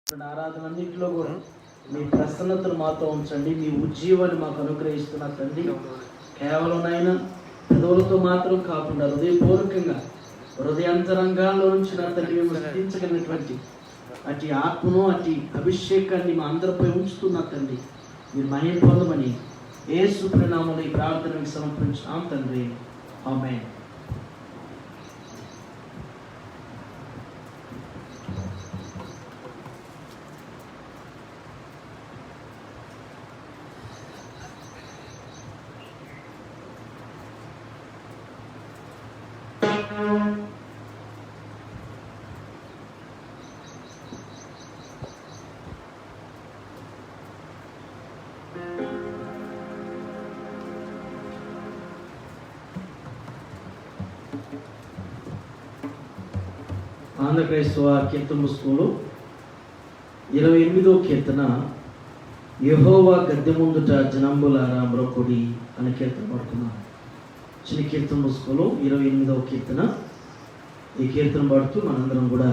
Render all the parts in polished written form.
ఆరాధనన్నింటిలో కూడా మీ ప్రసన్నతను మాతో ఉంచండి. మీ ఉజ్జీవాన్ని మాకు అనుగ్రహిస్తున్న తండ్రి, కేవలం నాయన పెదవులతో మాత్రం కాకుండా హృదయపూర్వకంగా హృదయాంతరంగాల్లో నుంచి నా తండ్రి మేము స్థితించగలిగినటువంటి అటు ఆత్మను అటు అభిషేకాన్ని మా అందరిపై ఉంచుతున్న తండ్రి, మీరు మహిమ పొందమని యేసు పరిణామంలో ఈ ప్రార్థనకు సమర్పించున్నాం తండ్రి. ఆమేన్. ఆంధ్రక్రైస్తవ కీర్తన పుస్తకంలో 28వ కీర్తన, యెహోవా గద్దె ముందుట జనంబులారా మ్రొక్కుడి అనే కీర్తన పడుతున్నాం. చిన్న కీర్తన పుస్తకంలో 28వ కీర్తన. ఈ కీర్తన పాడుతూ మనందరం కూడా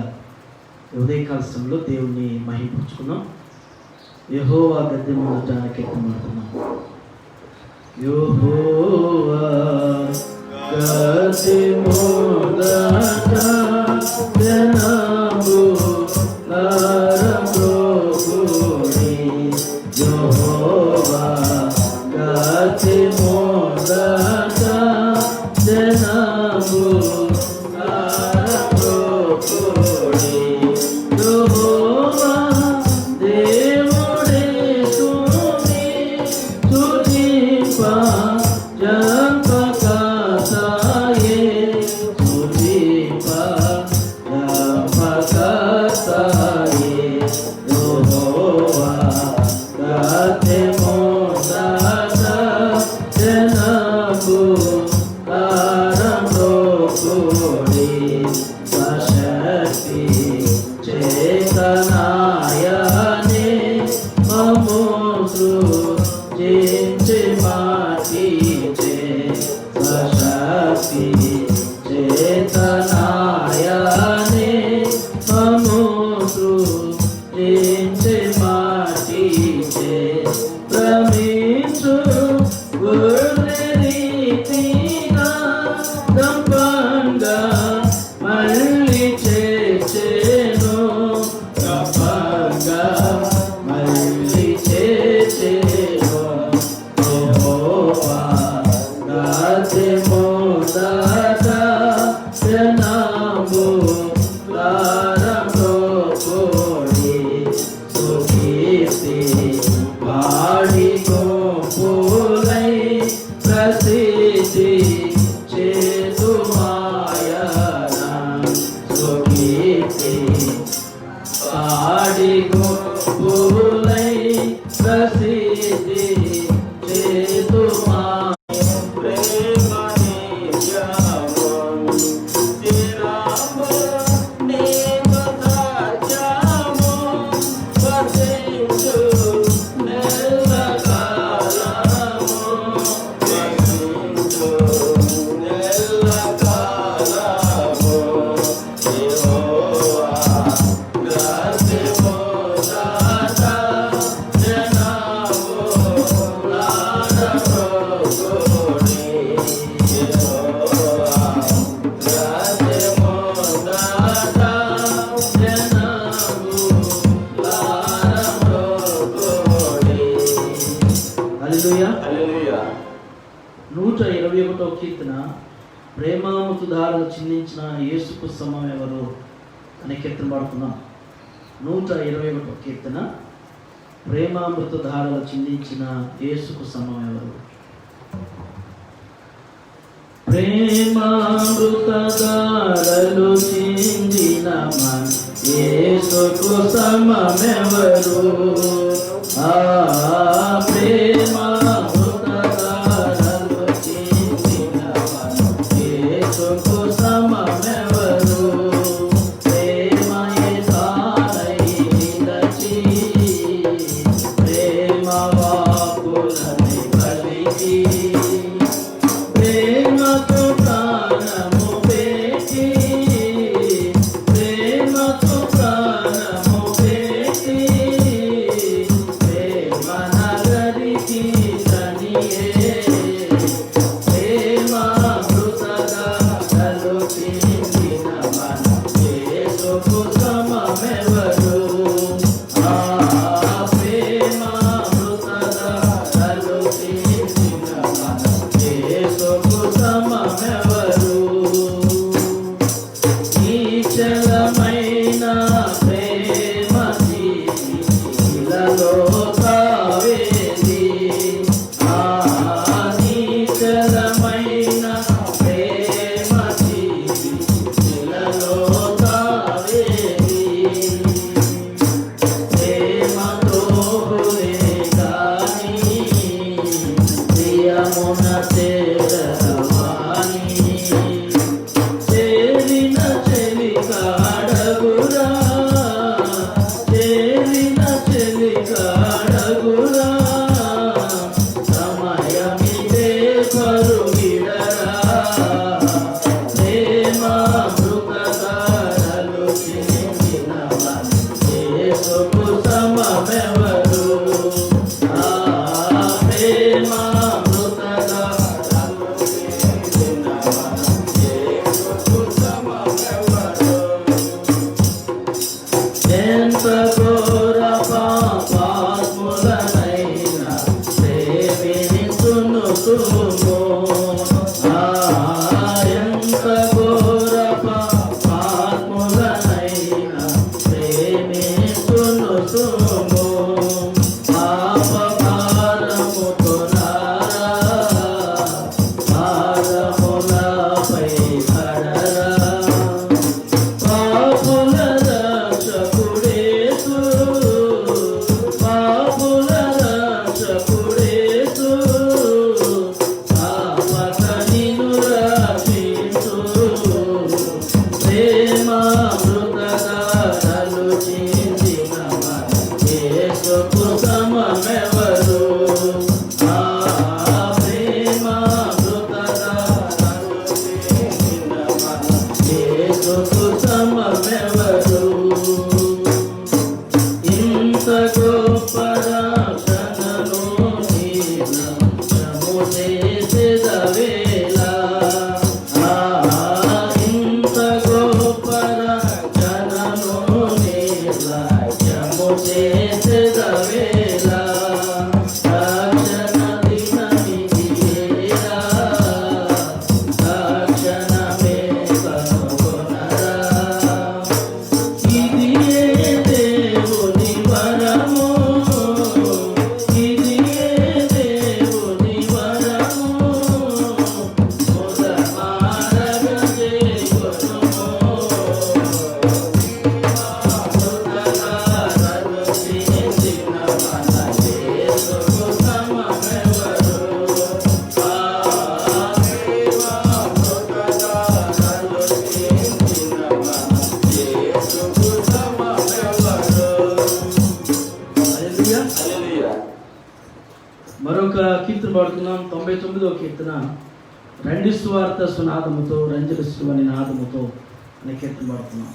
ఉదయకాల సమయంలో దేవుణ్ణి మహింపరుచుకున్నాం. యెహోవా గద్దె ముందుట అనే కీర్తన పాడుతున్నాం. యెహోవా గద్దె ముందుట జనంబులారా మ్రొక్కుడి, యెహోవా గద్దె ముందుట జనంబులారా మ్రొక్కుడి, యెహోవా దేవుడే స్తుతి స్తుతింప జంపకసాయే, స్తుతింప జంపకసాయే, యెహోవా గద్దె ముందుట జనంబులారా మ్రొక్కుడి, స్వశక్తి చేతనాయనే మమ్ము సృజించి మాటిచే, స్వశక్తి చేతనాయనే మమ్ము సృజించి మాటిచే, భ్రమించు గొర్రె రీతిగా దంపంగా మళ్ళీ చేచెను, దంపంగా మళ్ళీ చేచెను, యెహోవా గద్దె ముందుట జనంబులారా మ్రొక్కుడి, సుకీర్తి పాడి గుంపులై ప్రసిద్ధి చేతుమాయన, సుకీర్తి పాడి గుంపులై ప్రసిద్ధి చేతుమాయన, హల్లెలూయా. 121వ కీర్తన, ప్రేమామృతధారలు చిందించిన యేసుకు సమం ఎవరు అనే కీర్తన పాడుతున్నాం. 121వ కీర్తన, ప్రేమామృతధారలు చిందించిన యేసుకు సమం ఎవరు. ప్రేమామృతధారలు చిందిన యేసుకు సమమెవరు, ప్రేమామృతధారలు చిందిన యేసుకు సమమెవరు, ప్రేమయే సారై నిలచి ప్రేమ వాక్కులని పలికి, ప్రేమతో ప్రాణము పెట్టి, ప్రేమతో ప్రాణము పెట్టి యేసుకు సమమెవరు ఆ ప్రేమామృతగా ఎంత ఘోర పాపాత్ములనైనా ప్రేమించును ఎంత ఘోర పాపాత్ములనైనా ప్రేమించును పాప భారముతో పాదములపై పడరా పాపుల రక్షకుడేసు పాపుల రక్షకుడేసు పాపక నిన్ను రక్షించు ప్రేమామృతగాథలు చిందిన యేసుకు సమమెవరు ఆ ప్రేమామృతగాథలు చిందిన యేసుకు సమమెవరు ఇంత గొప్ప రక్షణను నీవు చేసేదవేలా ఇంత గొప్ప రక్షణను నీవు చేసేదవేలా రక్షణ దినమిదియేరా రక్షణమే కనుగొనరా ఇది ఏ దేవుని వరము ఇది ఏ దేవుని వరము ముదమారగ చేకొనుము మృతగాథలు చిందిన మన యేసుకు సమమెవరు ఆ ప్రేమామృతగాథలు చిందిన మన యేసుకు సమమెవరు. హల్లెలూయా. మరొక కీర్తన పాడుతున్నాం 99వ కీర్తన రండి సువార్త సునాదముతో రంజలిస్తు అని నాదముతో అనే కీర్తన పాడుతున్నాం.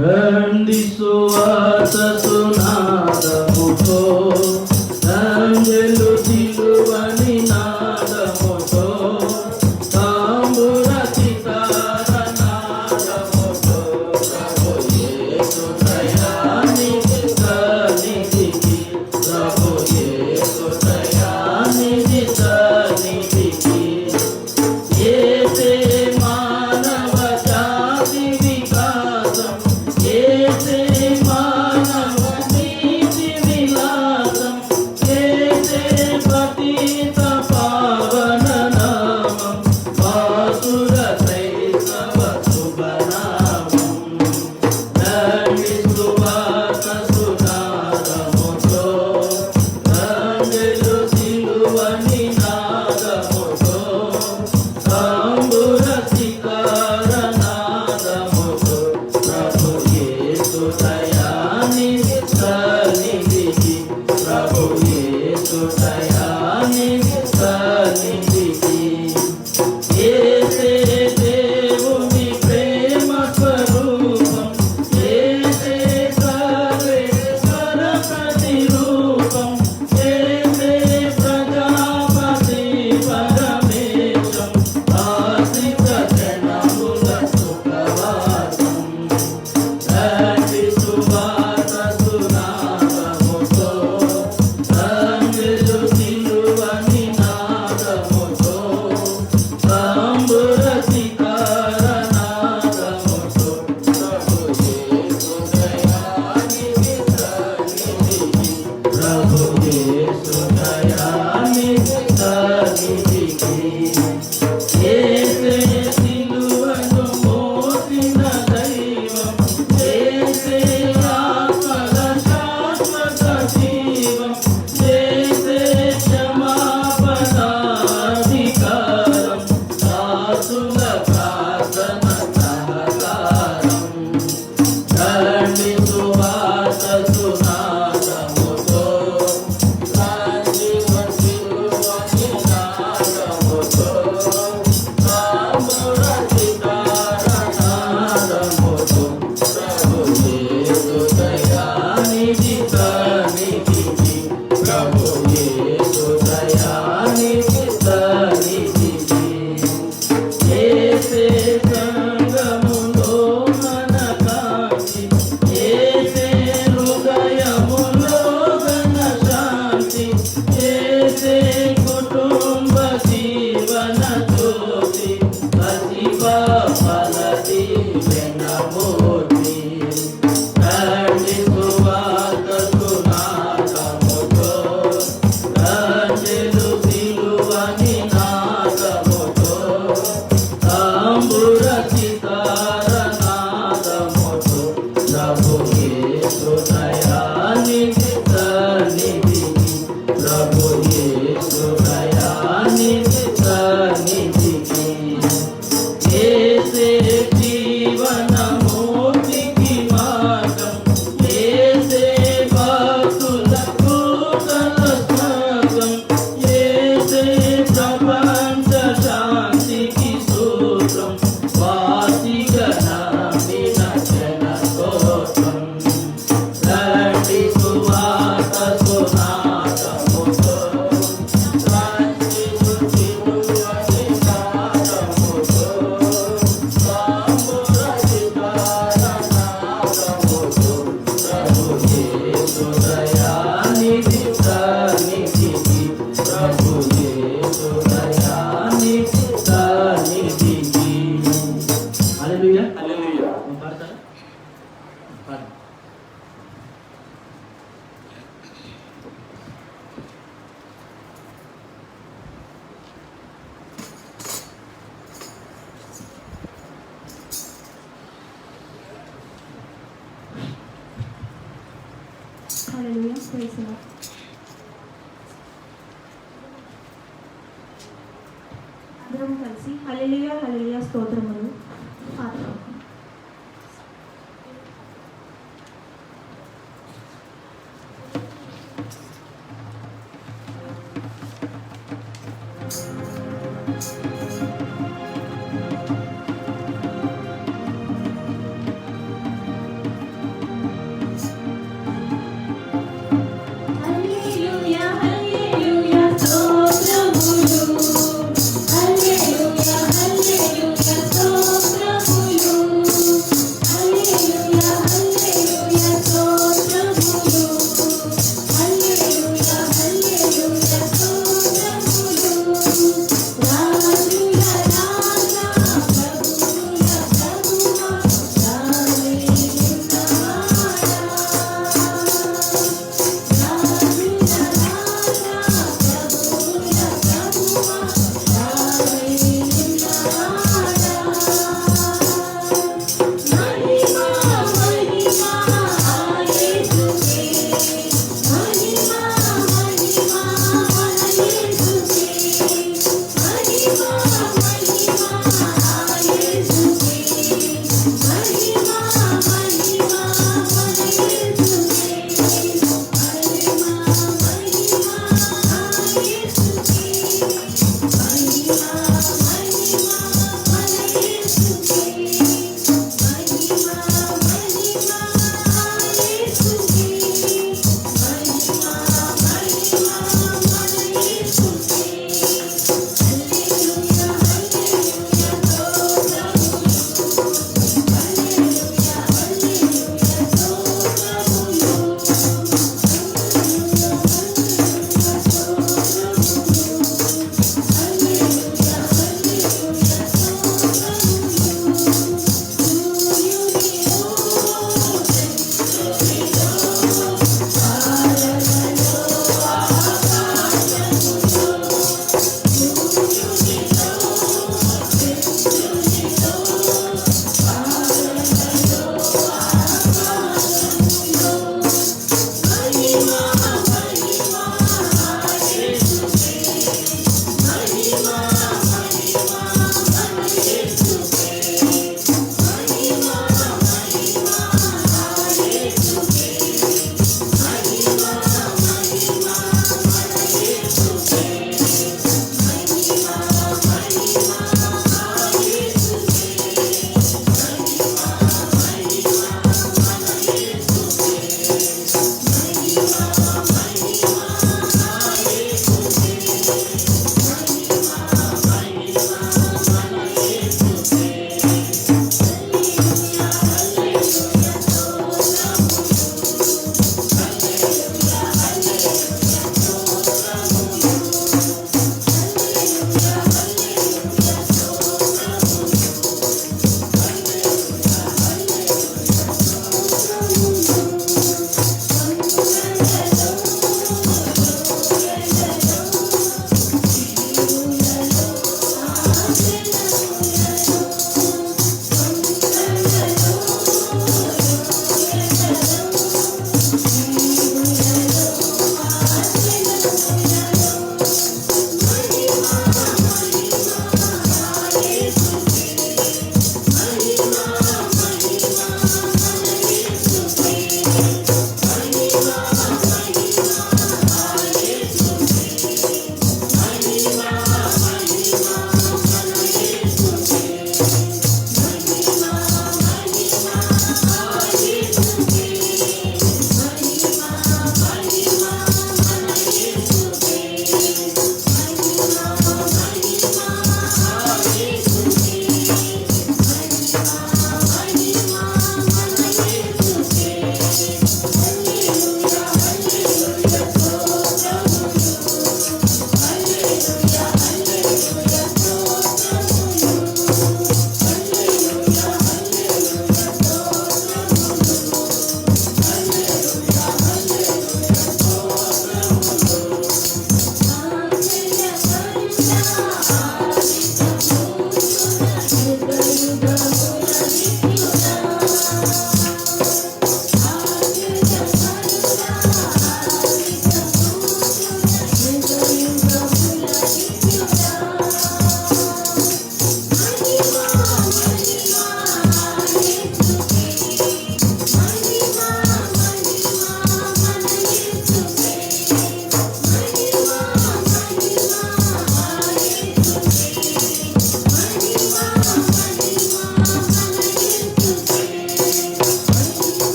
రండి సువార్త సునాదముతో రంజలు సిలువని నాదముతో తాంబూర సితార నాదముతో ప్రభు యేసు దయానిధి సన్నిధికి ప్రభు యేసు దయానిధి సన్నిధికి ఏసే మానవ జాతి వికాసం ఏసే మానవ నీతి విలాసం Hallelujah, praise the Lord. అందరం కలిసి హల్లెలూయా హల్లెలూయా స్తోత్రములు పాడుదాం.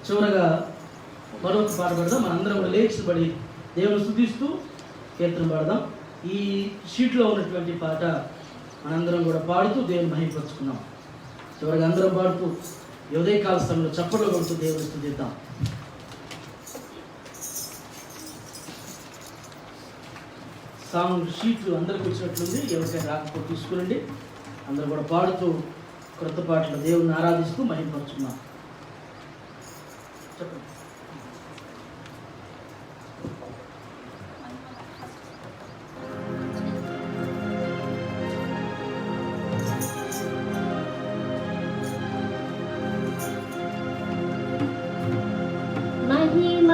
చివరగా మరొక పాట పాడదాం. మనందరం కూడా లేచిబడి దేవుని స్తుతిస్తూ కీర్తన పాడదాం. ఈ షీట్లో ఉన్నటువంటి పాట మనందరం కూడా పాడుతూ దేవుని మహిమపరుచుకున్నాం. చివరిగా అందరం పాడుతూ ఉదయకాల సమయంలో చప్పట్లు కొడుతూ దేవుని స్తుతిద్దాం. సాంగ్ షీట్లు అందరికి వచ్చినట్లుంది. ఎవరికైనా రాకపోతే తీసుకురండి. అందరూ కూడా పాడుతూ క్రొత్త పాటలు దేవుని ఆరాధిస్తూ మహిమపరుచుకున్నాం. చెప్పండి. మహిమ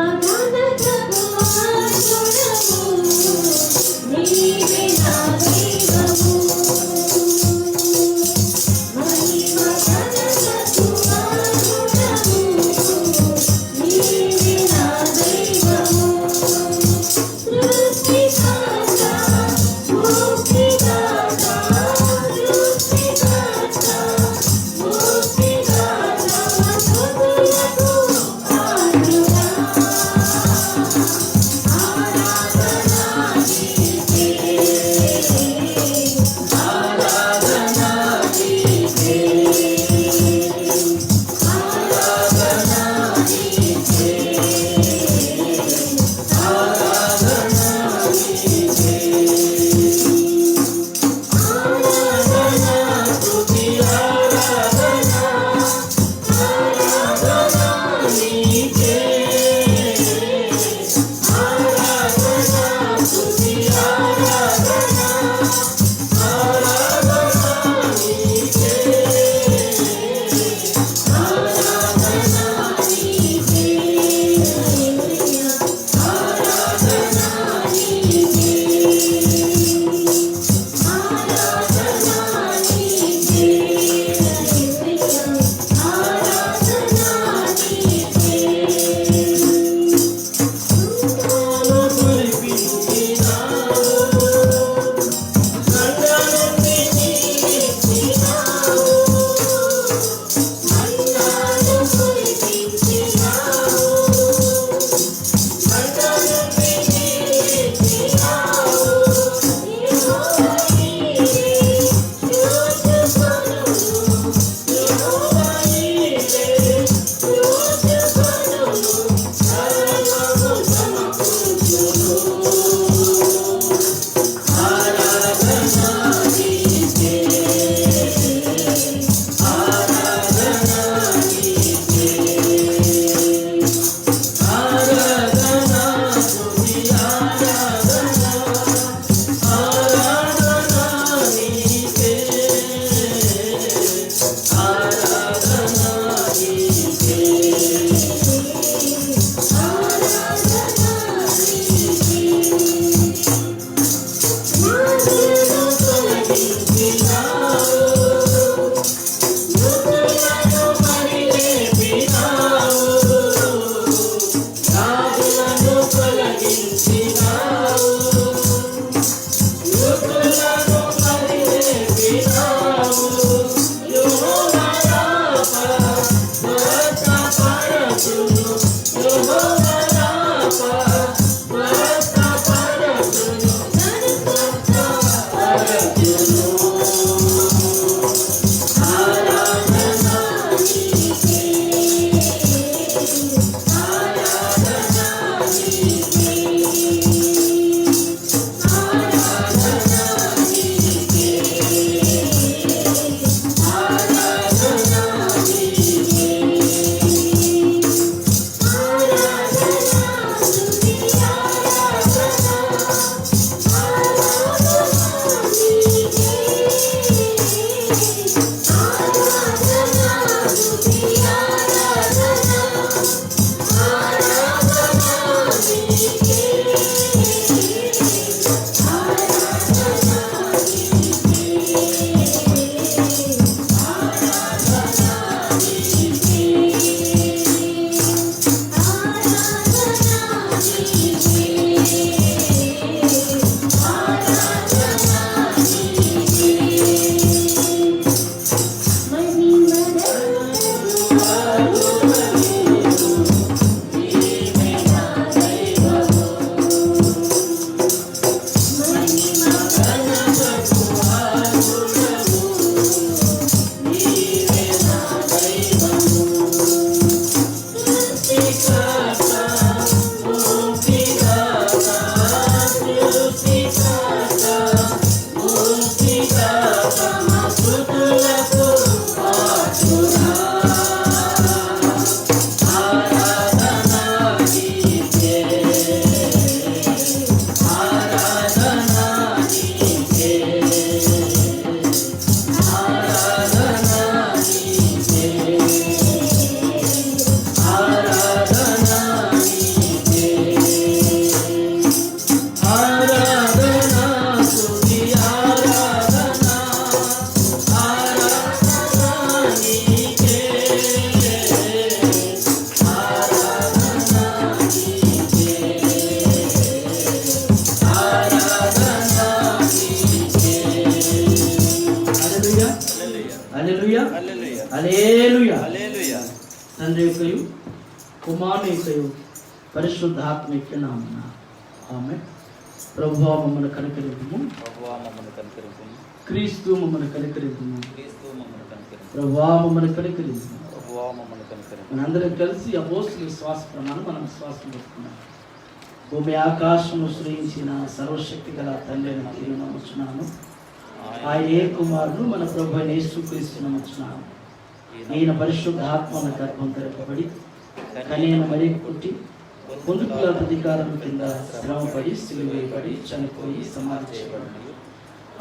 హల్లెలూయా. హల్లెలూయా. తండ్రి యొక్కయు కుమారుని యొక్కయు పరిశుద్ధాత్మ యొక్క నామమున ఆమేన్. ప్రభువా మమ్మల్ని కనికరింపుము. ప్రభువా మమ్మల్ని కనికరింపుము. క్రీస్తు మమ్మల్ని కనికరింపుము. క్రీస్తు మమ్మల్ని కనికరింపుము. ప్రభువా మమ్మల్ని కనికరింపుము. ప్రభువా మమ్మల్ని కనికరింపుము. మనందరం కలిసి అపోస్తలుల శ్వాస ప్రమాణం మనం శ్వాసం పెట్టుకున్నాం. భూమి ఆకాశమును సృజించిన సర్వశక్తి గల తండ్రి అయిన నేను నమ్ముచున్నాను. ఆయన ఏ కుమారుడు మన ప్రభు అయిన యేసుక్రీస్తు నమ్ముచున్నాను. ఈయన పరిశుద్ధ ఆత్మన గర్భం తెరపబడి కనీన మరి పుట్టి పొందుకుల అధికారం కింద శ్రమపడి సిలువేయబడి చనిపోయి సమాధి చేయబడి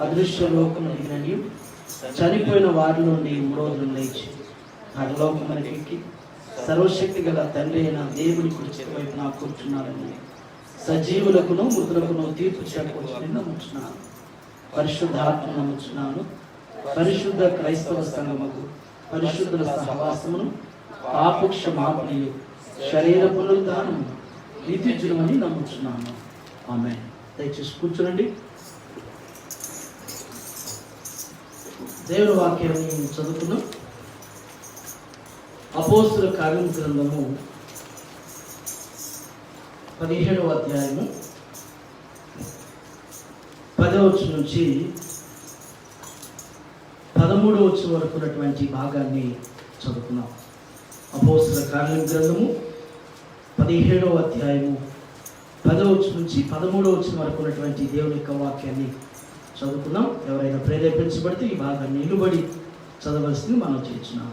అదృశ్య లోకం ఎగిరని చనిపోయిన వారిలో నుండి 3 రోజులు లేచి పరలోకమునకెక్కి సర్వశక్తి గల తండ్రి అయిన దేవుని కుడి వైపు నా కూర్చున్నాడని సజీవులకును మృతులకును తీర్పు చేకూర్చుని నమ్ముచున్నాను. పరిశుద్ధాత్మ నమ్ముచున్నాను. పరిశుద్ధ క్రైస్తవ సంఘముకు పరిశుద్ధుల సహవాసమును పాపక్షమాపణయు శరీర పునరుద్ధానము నిత్యజీవమని నమ్ముచున్నాను. ఆమేన్. దయచేసి కూర్చోండి. దేవుని వాక్యాన్ని చదువుతున్నాం. అపోస్తలుల కార్యముల గ్రంథము 17వ అధ్యాయము 10వ వచనం నుంచి 13వ వచనం వరకు ఉన్నటువంటి భాగాన్ని చదువుకున్నాం. అపోస్తలుల కార్యముల గ్రంథము 17వ అధ్యాయము 10వ వచనం నుంచి 13వ వచనం వరకు ఉన్నటువంటి దేవుని యొక్క వాక్యాన్ని చదువుకున్నాం. ఎవరైనా ప్రేరేపించబడితే ఈ భాగాన్ని నిలుబడి చదవలసింది మనం చేస్తున్నాం.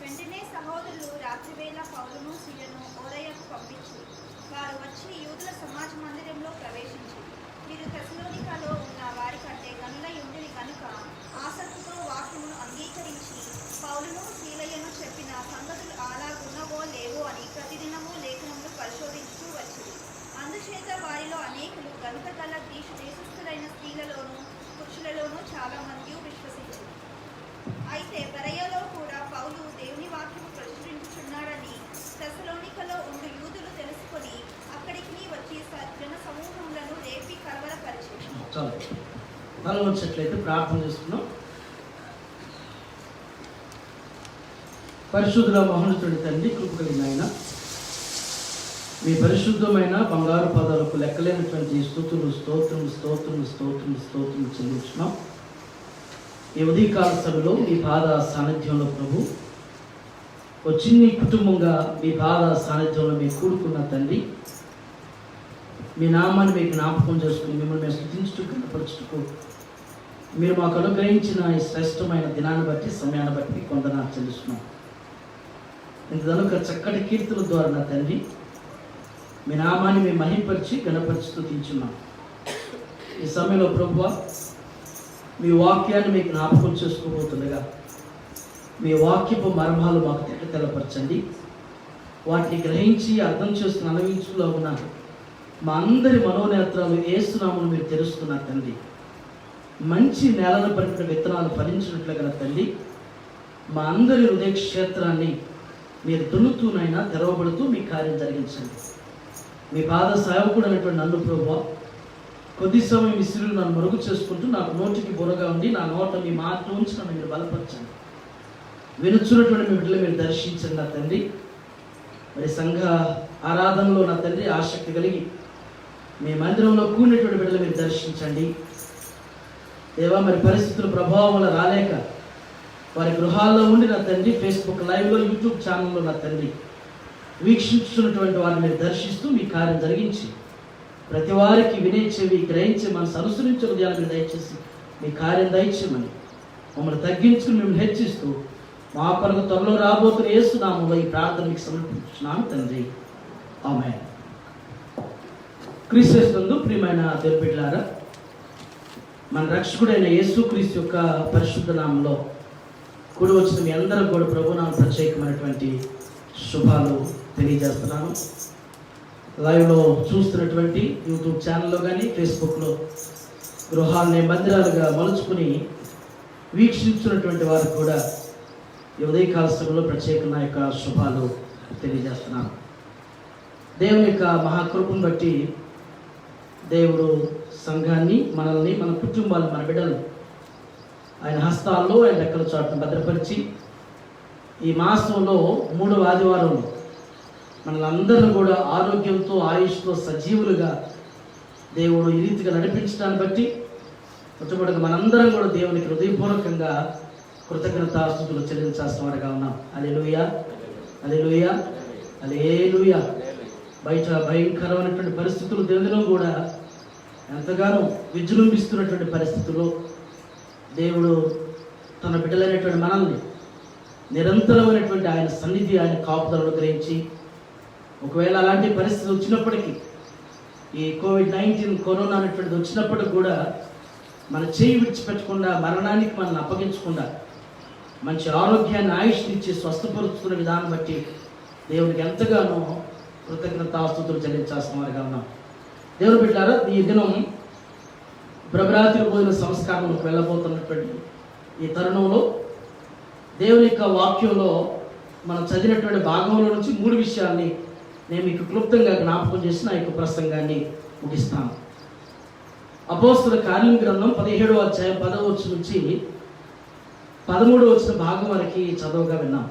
వెంటనే సహోదరులు రాత్రివేళ పౌలును సీలను ఓరయ్యకు పంపించి వారు వచ్చి యూదుల సమాజ మందిరంలో ప్రవేశించి మీరు తెస్సలోనికలో ఉన్న వారి కంటే గనులై ఉండిరి కనుక ఆసక్తితో వాక్యమును అంగీకరించి పౌలును సీలయ్యను చెప్పిన సంగతులు అలాగున్నవో లేవో అని ప్రతిదినము లేఖనములు పరిశోధించుతూ వచ్చింది. అందుచేత వారిలో అనేకులు గనుక గల దేశస్థులైన స్త్రీలలోనూ పురుషులలోనూ చాలా మంది విశ్వసించారు. అయితే బెరయలో కూడా పౌలు దేవుని వాక్యము ప్రచురించుచున్నాడని తెస్సలోనికలో ఉండు యూదులు తెలుసుకొని అక్కడికి వచ్చి జన సమూహములను రేపి కలవరపరిచారు. మనం వచ్చేట్లయితే ప్రార్థన చేసుకున్నాం. పరిశుద్ధుల మహోన్నతుడి తండ్రి, కృప కలిగిన ఆయన, మీ పరిశుద్ధమైన బంగారు పదాలకు లెక్కలేనటువంటి స్తుతులు స్తోత్రము స్తోత్రము స్తోత్రము స్తోత్రము చెల్లించున్నాం. ఈ ఉదయకాల సభలో మీ పాద సాన్నిధ్యంలో ప్రభు వచ్చి నీ కుటుంబంగా మీ పాద సాన్నిధ్యంలో మీరు కూడుకున్న తండ్రి, మీ నామాన్ని మీకు జ్ఞాపకం చేసుకుని మిమ్మల్ని మేము స్తుతించుటకు కనపరచుటకు మీరు మాకు అనుగ్రహించిన ఈ శ్రేష్టమైన దినాన్ని బట్టి సమయాన్ని బట్టి కొందరు చెల్లిస్తున్నాం. ఇంతదనుక చక్కటి కీర్తుల ద్వారా నా తండ్రి మీ నామాన్ని మేము మహింపరిచి గణపరిచి స్తుతించున్నాం. ఈ సమయంలో ప్రభువా మీ వాక్యాన్ని మీకు జ్ఞాపకం చేసుకోబోతుండగా మీ వాక్యపు మర్మాలు మాకు తెలపరచండి. వాటిని గ్రహించి అర్థం చేసుకుని అనుభవించులో ఉన్న మా అందరి మనోనేత్రాలు యేసునామమును మీరు తెరుస్తున్నారు తండ్రి. మంచి నేలను పడిన విత్తనాలు ఫలించినట్లుగా తండ్రి మా అందరి హృదయ క్షేత్రాన్ని మీరు దున్నుతూనైనా తెరవబడుతూ మీ కార్యం జరిగించండి. మీ పాద సేవకుడు అనేటువంటి నన్ను ప్రభువా కొద్ది సమయం విసిరులు నన్ను మరుగు చేసుకుంటూ నాకు నోటికి బుర్రగా ఉండి నా నోట మీ మాట ఉంచి నన్ను మీరు బలపరచండి. వినుచున్నటువంటి మీ బిడ్డలు మీరు దర్శించండి నా తండ్రి. మరి సంఘ ఆరాధనలో నా తండ్రి ఆసక్తి కలిగి మీ మందిరంలో కూడినటువంటి బిడ్డలు మీరు దర్శించండి దేవా. మరి పరిస్థితుల ప్రభావం వల్ల రాలేక వారి గృహాల్లో ఉండి నా తండ్రి ఫేస్బుక్ లైవ్లో యూట్యూబ్ ఛానల్లో నా తండ్రి వీక్షిస్తున్నటువంటి వారిని మీరు దర్శిస్తూ మీ కార్యం జరిగించి ప్రతి వారికి వినే చెవి గ్రహించి మనసు అనుసరించే హృదయాలు మీరు దయచేసి మీ కార్యం దయచేయమని మమ్మల్ని తగ్గించుకుని మిమ్మల్ని హెచ్చిస్తూ మా కొరకు త్వరలో రాబోతున్న యేసునామములో ఈ ప్రార్థన మీకు సమర్పించున్నాను తండ్రి. ఆమేన్. క్రీస్తునందు ప్రియమైన దేవుని బిడ్డలారా, మన రక్షకుడైన యేసుక్రీస్తు యొక్క పరిశుద్ధ నామంలో కూడి వచ్చిన మీ అందరూ కూడా ప్రభు నామ ప్రత్యేకమైనటువంటి శుభాలు తెలియజేస్తున్నాను. లైవ్లో చూస్తున్నటువంటి యూట్యూబ్ ఛానల్లో కానీ ఫేస్బుక్లో గృహాలని మందిరాలుగా మలుచుకుని వీక్షించున్నటువంటి వారికి కూడా ఈ ఉదయకాల సమయంలో ప్రత్యేక నా యొక్క శుభాలు తెలియజేస్తున్నాను. దేవుని యొక్క మహాకృపను బట్టి దేవుడు సంఘాన్ని, మనల్ని, మన కుటుంబాలు, మన బిడ్డలు ఆయన హస్తాల్లో, ఆయన రెక్కల చాటును భద్రపరిచి ఈ మాసంలో 3వ ఆదివారంలో మనలందరినీ కూడా ఆరోగ్యంతో, ఆయుష్తో, సజీవులుగా దేవుడు ఈ రీతిగా నడిపించడాన్ని బట్టి మొట్టమొదటిగా మనందరం కూడా దేవునికి హృదయపూర్వకంగా కృతజ్ఞతాస్తుతులు చెల్లించాల్సిన వారిగా ఉన్నాం. హల్లెలూయా, హల్లెలూయా, హల్లెలూయా. బయట భయంకరమైనటువంటి పరిస్థితులు దేవునిలో కూడా ఎంతగానో విజృంభిస్తున్నటువంటి పరిస్థితుల్లో దేవుడు తన బిడ్డలైనటువంటి మనల్ని నిరంతరమైనటువంటి ఆయన సన్నిధి, ఆయన కాపుదలను గ్రహించి ఒకవేళ అలాంటి పరిస్థితి వచ్చినప్పటికీ, ఈ కోవిడ్-19 కరోనా అనేటువంటిది వచ్చినప్పటికి కూడా మన చేయి విడిచిపెట్టకుండా, మరణానికి మనల్ని అప్పగించకుండా మంచి ఆరోగ్యాన్ని, ఆయుష్ని ఇచ్చి స్వస్థపరుచుకున్న విధానం బట్టి దేవునికి ఎంతగానో కృతజ్ఞతాస్తుతులు చెల్లించాల్సిన వారిగా ఉన్నాం. దేవుని బిడ్డలారా, ఈ దినం ప్రభరాత్రి భోజన సంస్కారంలోకి వెళ్ళబోతున్నటువంటి ఈ తరుణంలో దేవుని యొక్క వాక్యంలో మనం చదివినటువంటి భాగంలో నుంచి 3 విషయాల్ని నేను మీకు క్లుప్తంగా జ్ఞాపకం చేసి నా యొక్క ప్రసంగాన్ని ముగిస్తాను. అపోస్తలుల కార్యముల గ్రంథం 17వ అధ్యాయం 10వ వచనం నుంచి 13వ వచన భాగం వరకు చదవగా విన్నాం.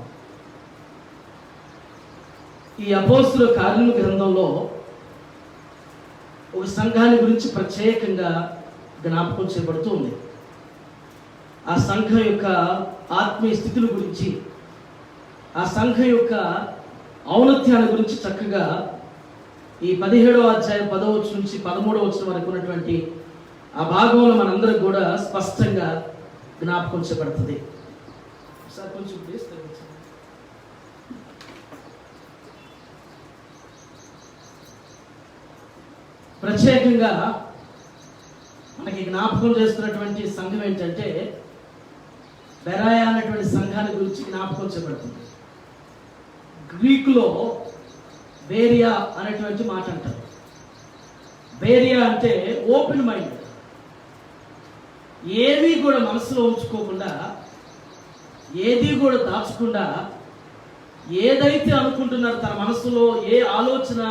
ఈ అపోస్తలుల కార్యముల గ్రంథంలో ఒక సంఘాన్ని గురించి ప్రత్యేకంగా జ్ఞాపకం చేయబడుతూ ఉంది. ఆ సంఘం యొక్క ఆత్మీయ స్థితుల గురించి, ఆ సంఘం యొక్క ఔన్నత్యాల గురించి చక్కగా ఈ 17వ అధ్యాయం 10వ వచనం నుంచి 13వ వచనం వరకు ఉన్నటువంటి ఆ భాగంలో మనందరం కూడా స్పష్టంగా జ్ఞాపకం చేయబడుతుంది. సార్ కొంచెం ప్లీజ్ తగ్గించండి. ప్రత్యేకంగా మనకి జ్ఞాపకం చేస్తున్నటువంటి సంఘం ఏంటంటే బెరాయా అనేటువంటి సంఘాన్ని గురించి జ్ఞాపకం చేయబడుతుంది. గ్రీకులో బేరియా అనేటువంటి మాట అంటారు. బేరియా అంటే ఓపెన్ మైండ్, ఏది కూడా మనసులో ఉంచుకోకుండా, ఏది కూడా దాచకుండా, ఏదైతే అనుకుంటున్నారో తన మనసులో ఏ ఆలోచన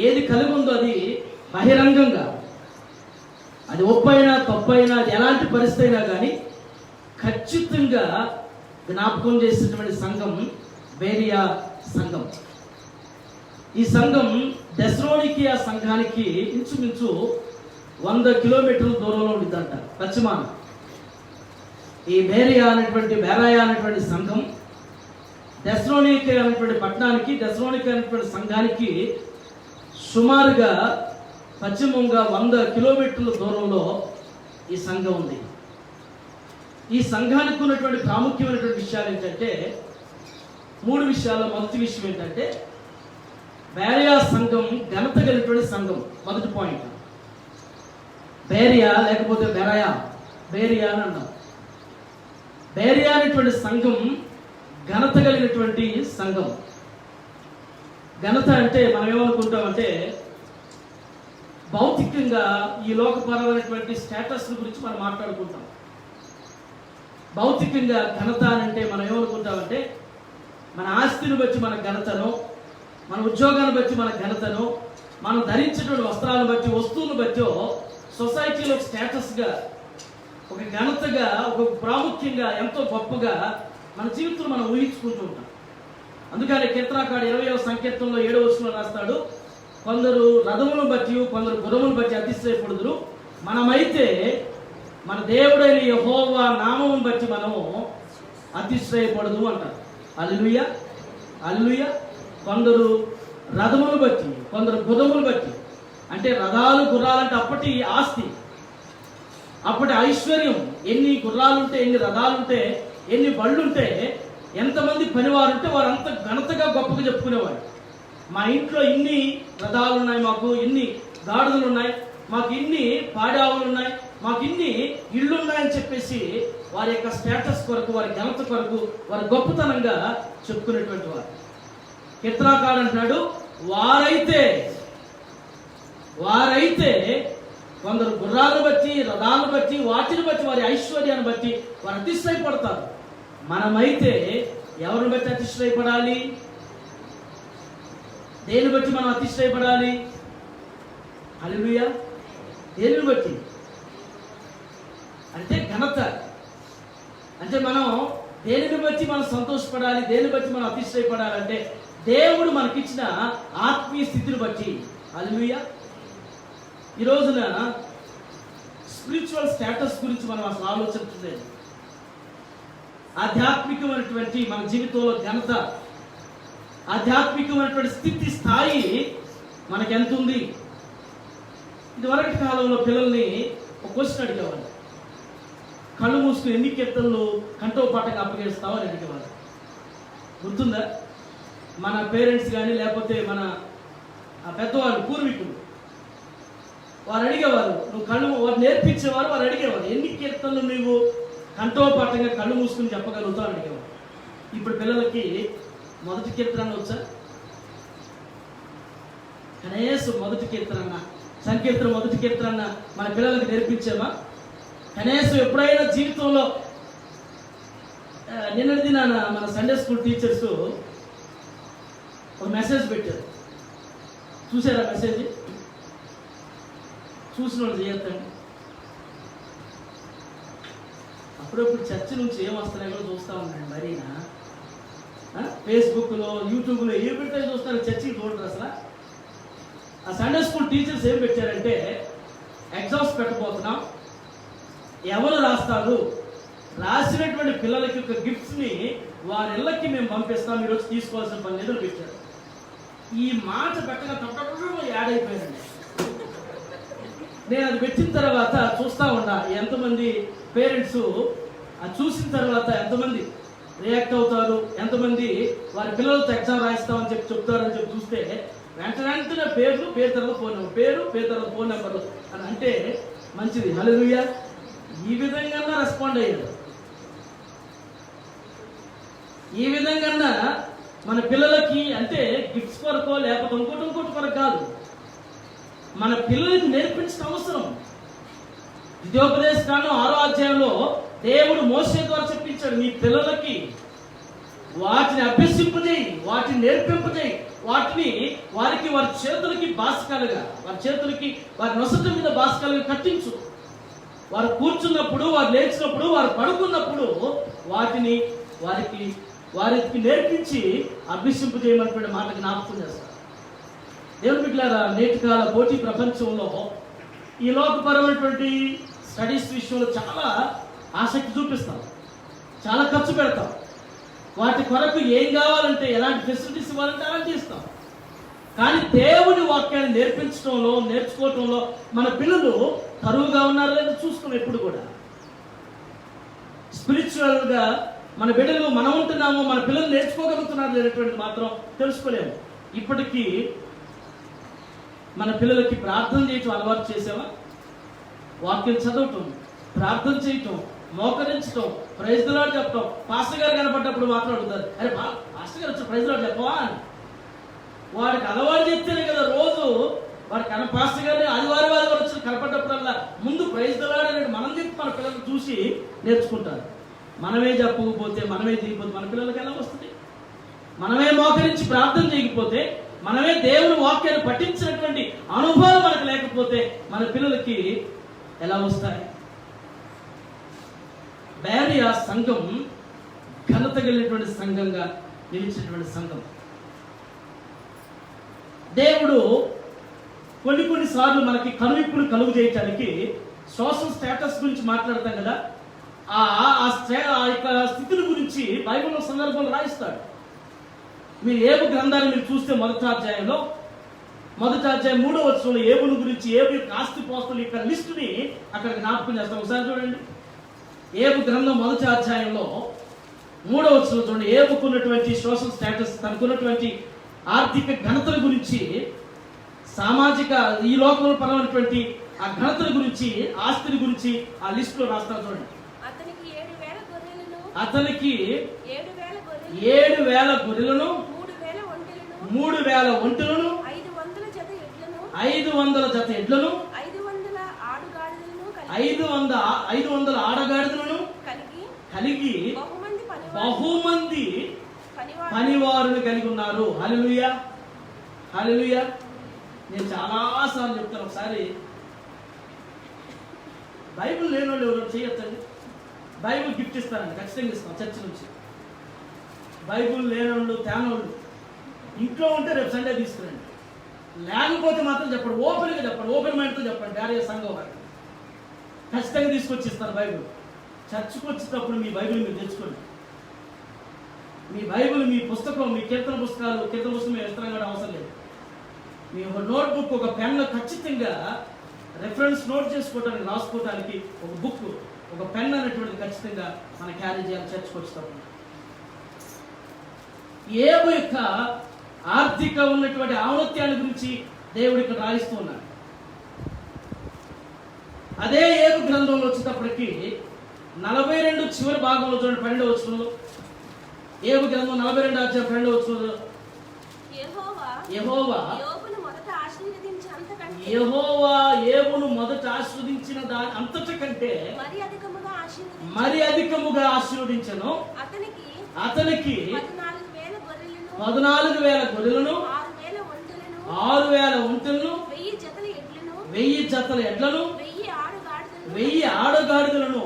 ఏది కలిగి ఉందో అది బహిరంగంగా, అది ఒప్పైనా తప్పైనా, అది ఎలాంటి పరిస్థితి అయినా కానీ ఖచ్చితంగా జ్ఞాపకం చేసినటువంటి సంఘం బేరియా సంఘం. ఈ సంఘం థెస్సలోనికయ సంఘానికి ఇంచుమించు 100 కిలోమీటర్ల దూరంలో ఉండిద్దంట పశ్చిమాన. ఈ బేరాయా అనేటువంటి సంఘం థెస్సలోనికయ అనేటువంటి పట్టణానికి, థెస్సలోనికయ అనేటువంటి సంఘానికి సుమారుగా పశ్చిమంగా 100 కిలోమీటర్ల దూరంలో ఈ సంఘం ఉంది. ఈ సంఘానికి ఉన్నటువంటి ప్రాముఖ్యమైనటువంటి విషయాలు ఏంటంటే 3 విషయాలు. మొదటి విషయం ఏంటంటే బేరియా సంఘం ఘనత కలిగినటువంటి సంఘం. మొదటి పాయింట్ బేరియా లేకపోతే బేరియా అని అన్నాం. బేరియా అనేటువంటి సంఘం ఘనత కలిగినటువంటి సంఘం. ఘనత అంటే మనం ఏమనుకుంటామంటే భౌతికంగా ఈ లోకపరమైనటువంటి స్టేటస్ గురించి మనం మాట్లాడుకుంటాం. భౌతికంగా ఘనత అంటే మనం ఏమనుకుంటామంటే మన ఆస్తిని బట్టి మన ఘనతను, మన ఉద్యోగాన్ని బట్టి మన ఘనతను, మనం ధరించేటువంటి వస్త్రాలను బట్టి, వస్తువులను బట్టి సొసైటీలో స్టేటస్గా, ఒక ఘనతగా, ఒక ప్రాముఖ్యంగా, ఎంతో గొప్పగా మన జీవితంలో మనం ఊహించుకుంటూ ఉంటాం. అందుకని కీర్తనకారుడు 20వ సంకీర్తనలో 7వ వచనంలో రాస్తాడు, కొందరు రథములను బట్టి, కొందరు గుర్రములను బట్టి అతిశయపడుదురు, మనమైతే మన దేవుడైన యెహోవా నామమును బట్టి మనము అతిశయపడదు అంటారు. హల్లెలూయా, హల్లెలూయా. కొందరు రథములు బట్టి, కొందరు గుర్రములు బట్టి. అంటే రథాలు, గుర్రాలంటే అప్పటి ఆస్తి, అప్పటి ఐశ్వర్యం. ఎన్ని గుర్రాలుంటే, ఎన్ని రథాలుంటే, ఎన్ని బళ్ళుంటే, ఎంతమంది పనివారుంటే వారంతా ఘనతగా గొప్పగా చెప్పుకునేవారు. మా ఇంట్లో ఇన్ని రథాలు ఉన్నాయి, మాకు ఇన్ని గాడిదలు ఉన్నాయి, మాకు ఇన్ని పాడావులు ఉన్నాయి, మాకు ఇన్ని ఇళ్ళు ఉన్నాయని చెప్పేసి వారి యొక్క స్టేటస్ కొరకు, వారి ఘనత కొరకు, వారి గొప్పతనంగా చెప్పుకునేటువంటి వారు. కీర్తనకారుడు అంటున్నాడు, వారైతే కొందరు గుర్రాలను బట్టి, రథాలను బట్టి, వాటిని బట్టి, వారి ఐశ్వర్యాన్ని బట్టి వారు అతిశయపడతారు. మనమైతే ఎవరిని బట్టి అతిశయపడాలి? దేని బట్టి మనం అతిశయపడాలి? హల్లెలూయా. దేనిని బట్టి అంటే ఘనత. అంటే మనం దేనిని బట్టి మనం సంతోషపడాలి, దేని బట్టి మనం అతిశయపడాలంటే దేవుడు మనకిచ్చిన ఆత్మీయ స్థితిని బట్టి. హల్లెలూయా. ఈ రోజున స్పిరిచువల్ స్టేటస్ గురించి మనం అసలు ఆలోచించలేదు. ఆధ్యాత్మికమైనటువంటి మన జీవితంలో ఘనత, ఆధ్యాత్మికమైనటువంటి స్థితి, స్థాయి మనకి ఎంత ఉంది? ఇదివరకటి కాలంలో పిల్లల్ని ఒక క్వశ్చన్ అడిగేవాళ్ళు. కళ్ళు మూసుకుని ఎన్ని కీర్తనలు కంఠోపాఠంగా అప్పగిస్తావు అని అడిగేవాళ్ళు. గుర్తుందా? మన పేరెంట్స్ కానీ లేకపోతే మన పెద్దవాళ్ళు, పూర్వీకులు, వారు అడిగేవారు. నువ్వు వారు నేర్పించేవారు. వారు అడిగేవారు, ఎన్ని కీర్తనలు నువ్వు కంఠోపాఠంగా కళ్ళు మూసుకుని చెప్పగలుగుతావు అని అడిగేవారు. ఇప్పుడు పిల్లలకి మొదటి కీర్తన వచ్చా? కనీసం మొదటి కీర్తన, సంకీర్తన మొదటి కీర్తన మన పిల్లలకి నేర్పించామా? కనీసం ఎప్పుడైనా జీవితంలో నిన్నటి దినాన మన సండే స్కూల్ టీచర్స్ ఒక మెసేజ్ పెట్టారు. చూసారా మెసేజ్? చూసిన వాళ్ళు చేయొద్దండి. అప్పుడప్పుడు చర్చ్ నుంచి ఏం వస్తున్నాయో కూడా చూస్తూ ఉన్నాను. మరీనా ఫేస్బుక్లో, యూట్యూబ్లో ఏం పెడితే చూస్తారు, చర్చికి చూడరు అసలు. ఆ సండే స్కూల్ టీచర్స్ ఏం పెట్టారంటే, ఎగ్జామ్స్ పెట్టబోతున్నాం, ఎవరు రాస్తారు, రాసినటువంటి పిల్లలకి ఒక గిఫ్ట్స్ని వారి ఇళ్ళకి మేము పంపిస్తాం, మీరు వచ్చి తీసుకోవాల్సిన పని లేదని పెట్టారు. ఈ మాట పెట్టగా తప్పకుండా యాడ్ అయిపోయానండి. నేను అది పెట్టిన తర్వాత చూస్తూ ఉన్నా ఎంతమంది పేరెంట్స్ అది చూసిన తర్వాత ఎంతమంది రియాక్ట్ అవుతారు, ఎంతమంది వారి పిల్లలతో ఎగ్జామ్ రాయిస్తామని చెప్పి చెప్తారని చెప్పి చూస్తే వెంటనే పేరు తర్వాత ఫోన్ నెంబర్, పేరు తర్వాత ఫోన్ నెంబర్లు అని అంటే మంచిది. హల్లెలూయా. ఈ విధంగా రెస్పాండ్ అయ్యారు. ఈ విధంగా మన పిల్లలకి అంటే గిఫ్ట్స్ కొరకో లేకపోతే ఇంకోటి కొరకు కాదు, మన పిల్లలకి నేర్పించిన అవసరం. ద్వితీయోపదేశ కాండం 6వ అధ్యాయంలో దేవుడు మోషే ద్వారా చెప్పించాడు, నీ పిల్లలకి వాటిని అభ్యసింపజేయి, వాటిని నేర్పింపజేయి, వాటిని వారి చేతులకి బాసికాలుగా, వారి చేతులకి వారి నొసట మీద బాసికాలుగా కట్టించు. వారు కూర్చున్నప్పుడు, వారు లేచినప్పుడు, వారు పడుకున్నప్పుడు వాటిని వారికి నేర్పించి అభ్యసింపజేయమన్నటువంటి మాట జ్ఞాపకం చేస్తారు. దేవుని బిడ్డలారా, నేటి కాల పోటీ ప్రపంచంలో ఈ లోకపరమైనటువంటి స్టడీస్ విషయంలో చాలా ఆసక్తి చూపిస్తాం, చాలా ఖర్చు పెడతాం. వాటి కొరకు ఏం కావాలంటే, ఎలాంటి ఫెసిలిటీస్ ఇవ్వాలంటే అలాంటి ఇస్తాం. కానీ దేవుని వాక్యాన్ని నేర్చుకోవటంలో మన పిల్లలు కరువుగా ఉన్నారో లేదో చూసుకోం. ఎప్పుడు కూడా స్పిరిచువల్గా మన బిడ్డలు మనం ఉంటున్నాము, మన పిల్లలు నేర్చుకోగలుగుతున్నారు లేనటువంటి మాత్రం తెలుసుకోలేము. ఇప్పటికీ మన పిల్లలకి ప్రార్థన చేయటం అలవాటు చేసావా? వాక్యం చదవటం, ప్రార్థన చేయటం, మోకరించటం, ప్రైజ్ ది లార్డ్ చెప్పటం. పాస్టర్ గారు కనపడ్డప్పుడు మాత్రం అడుగుతారు, అరే పాస్టర్ గారు వచ్చి ప్రైజ్ ది లార్డ్ చెప్పవా అని. వాడికి అలవాటు చెప్తేనే కదా రోజు వాడికి పాస్టర్ గారిని ఆదివారం వచ్చి కనపడ్డప్పుడల్లా ముందు ప్రైజ్ ది లార్డ్ అనేది మనం చెప్పి మన పిల్లలు చూసి నేర్చుకుంటారు. మనమే చెప్పకపోతే, మనమే చేయకపోతే మన పిల్లలకి ఎలా వస్తుంది? మనమే మోకరించి ప్రార్థన చేయకపోతే, మనమే దేవుని వాక్యాన్ని పఠించినటువంటి అనుభవం మనకు లేకపోతే మన పిల్లలకి ఎలా వస్తాయి? బేరియా సంఘం ఘనత కలిగినటువంటి సంఘంగా నిలిచినటువంటి సంఘం. దేవుడు కొన్నిసార్లు మనకి కనువిప్పులు కలుగు చేయటానికి సోషల్ స్టేటస్ గురించి మాట్లాడతాం కదా, ఆ యొక్క స్థితిని గురించి బైబిల్లో సందర్భంలో రాయిస్తాడు. మీరు ఏబు గ్రంథాన్ని మీరు చూస్తే మొదటి అధ్యాయం 3వ వచనంలో ఏబుని గురించి, ఏబు యొక్క ఆస్తిపాస్తుల యొక్క లిస్టుని అక్కడ జ్ఞాపకం చేస్తాం. ఒకసారి చూడండి. ఏబు గ్రంథం 1వ అధ్యాయంలో 3వ వచనం చూడండి. ఏబుకున్నటువంటి సోషల్ స్టేటస్, తనకున్నటువంటి ఆర్థిక ఘనతల గురించి, సామాజిక ఈ లోకంలో పరమైనటువంటి ఆ ఘనతల గురించి, ఆస్తిని గురించి ఆ లిస్టులో రాస్తారు. చూడండి. అతనికి 7,000 గొర్రెలను, 3,000 ఒంటెలను, 500 జత ఎడ్లను, 500 500 ఆడగాడిదలను కలిగి బహుమంది పనివారులు కలిగి ఉన్నారు. హల్లెలూయా, హల్లెలూయా. నేను చాలాసార్లు చెప్తాను. ఒకసారి బైబిల్ లేని వాళ్ళు ఎవరు చేయొచ్చండి? బైబిల్ గిఫ్ట్ ఇస్తారండి, ఖచ్చితంగా ఇస్తాం చర్చ నుంచి. బైబిల్ లేనోళ్ళు తేనోళ్ళు ఇంట్లో ఉంటే రేపు సండే తీసుకురండి, లేకపోతే మాత్రం చెప్పండి, ఓపెన్గా చెప్పండి, ఓపెన్ మైండ్తో చెప్పండి. వేరే సంఘం వారికి ఖచ్చితంగా తీసుకొచ్చి ఇస్తారు బైబిల్. చర్చకు వచ్చేటప్పుడు మీ బైబిల్ మీరు తెచ్చుకోండి. మీ బైబిల్, మీ పుస్తకం, మీ కీర్తన పుస్తకం ఇస్తాం కూడా అవసరం లేదు. మీ ఒక నోట్బుక్, ఒక పెన్, ఖచ్చితంగా రెఫరెన్స్ నోట్ చేసుకోవడానికి, రాసుకోవడానికి ఒక బుక్, ఒక పెన్ అనేటువంటిది ఖచ్చితంగా మన క్యారీ చేయాలి చర్చకు వచ్చేటప్పుడు. ఏబు యొక్క ఆర్థిక ఉన్నటువంటి ఔన్నత్యాన్ని గురించి దేవుడు ఇక్కడ రాయిస్తూ ఉన్నాడు. అదే ఏబు గ్రంథంలో వచ్చేటప్పటికి 42 చివరి భాగంలో చూడండి, 12వ వచనంలో. ఏబు గ్రంథం 42 అధ్యాయం 12వ వచనంలో యెహోవా ఏబును మొదట ఆశీర్వదించిన దాని అంతటికంటే మరి అధికముగా ఆశీర్వదించను. అతనికి 14,000 గొర్రెలను, 6,000 ఒంటెలను, 1000 జతల ఎడ్లను, 1000 ఆడగాడిదలను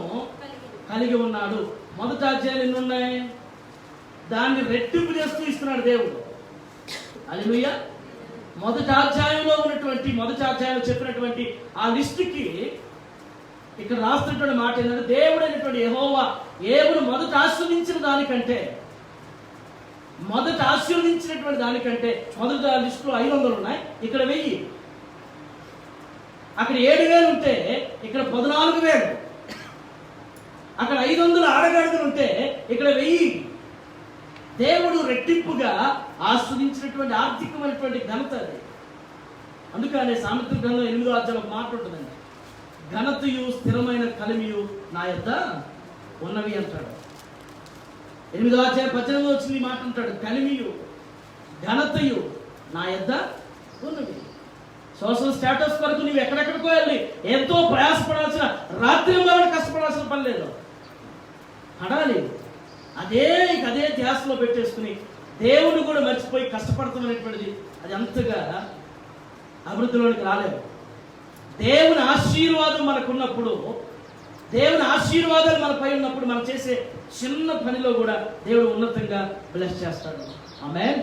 కలిగి ఉన్నాడు. మొదటి అధ్యాయాలు ఎన్ని ఉన్నాయి? దాన్ని రెట్టింపు చేస్తూ ఇస్తున్నాడు దేవుడు. హల్లెలూయా. మొదటి అధ్యాయంలో చెప్పినటువంటి ఆ లిస్టుకి ఇక్కడ రాస్తున్నటువంటి మాట ఏంటంటే, దేవుడైనటువంటి యెహోవా ఏబును మొదట ఆశీర్వదించినటువంటి దానికంటే మొదటి లిస్టులో 500 ఉన్నాయి, ఇక్కడ 1000. అక్కడ 7,000 ఉంటే ఇక్కడ 14,000. అక్కడ 500 ఆడగాడిదలు ఉంటే ఇక్కడ 1000. దేవుడు రెట్టింపుగా ఆస్వాదించినటువంటి ఆర్థికమైనటువంటి ఘనత అది. అందుకనే సామెతల గ్రంథం 8వ అధ్యాయంలో ఒక మాట ఉంటుందండి, ఘనతయు స్థిరమైన కలిమియు నా యొద్ద ఉన్నవి అంటాడు. 8వ అధ్యాయం 18వ వచ్చిన మాట అంటాడు, కలిమియు ఘనతయు నా యొద్ద ఉన్నవి. సోషల్ స్టేటస్ వరకు నువ్వు ఎక్కడెక్కడికో వెళ్ళి ఎంతో ప్రయాసపడాల్సిన, రాత్రి కష్టపడాల్సిన పని లేదు. పడాలి. అదే ధ్యాసలో పెట్టేసుకుని దేవుని కూడా మర్చిపోయి కష్టపడతామనేటువంటిది అది అంతగా అభివృద్ధిలోనికి రాలేదు. దేవుని ఆశీర్వాదం మనకున్నప్పుడు, దేవుని ఆశీర్వాదాలు మనపై ఉన్నప్పుడు మనం చేసే చిన్న పనిలో కూడా దేవుడు ఉన్నతంగా బ్లెస్ చేస్తాడు. ఆమేన్,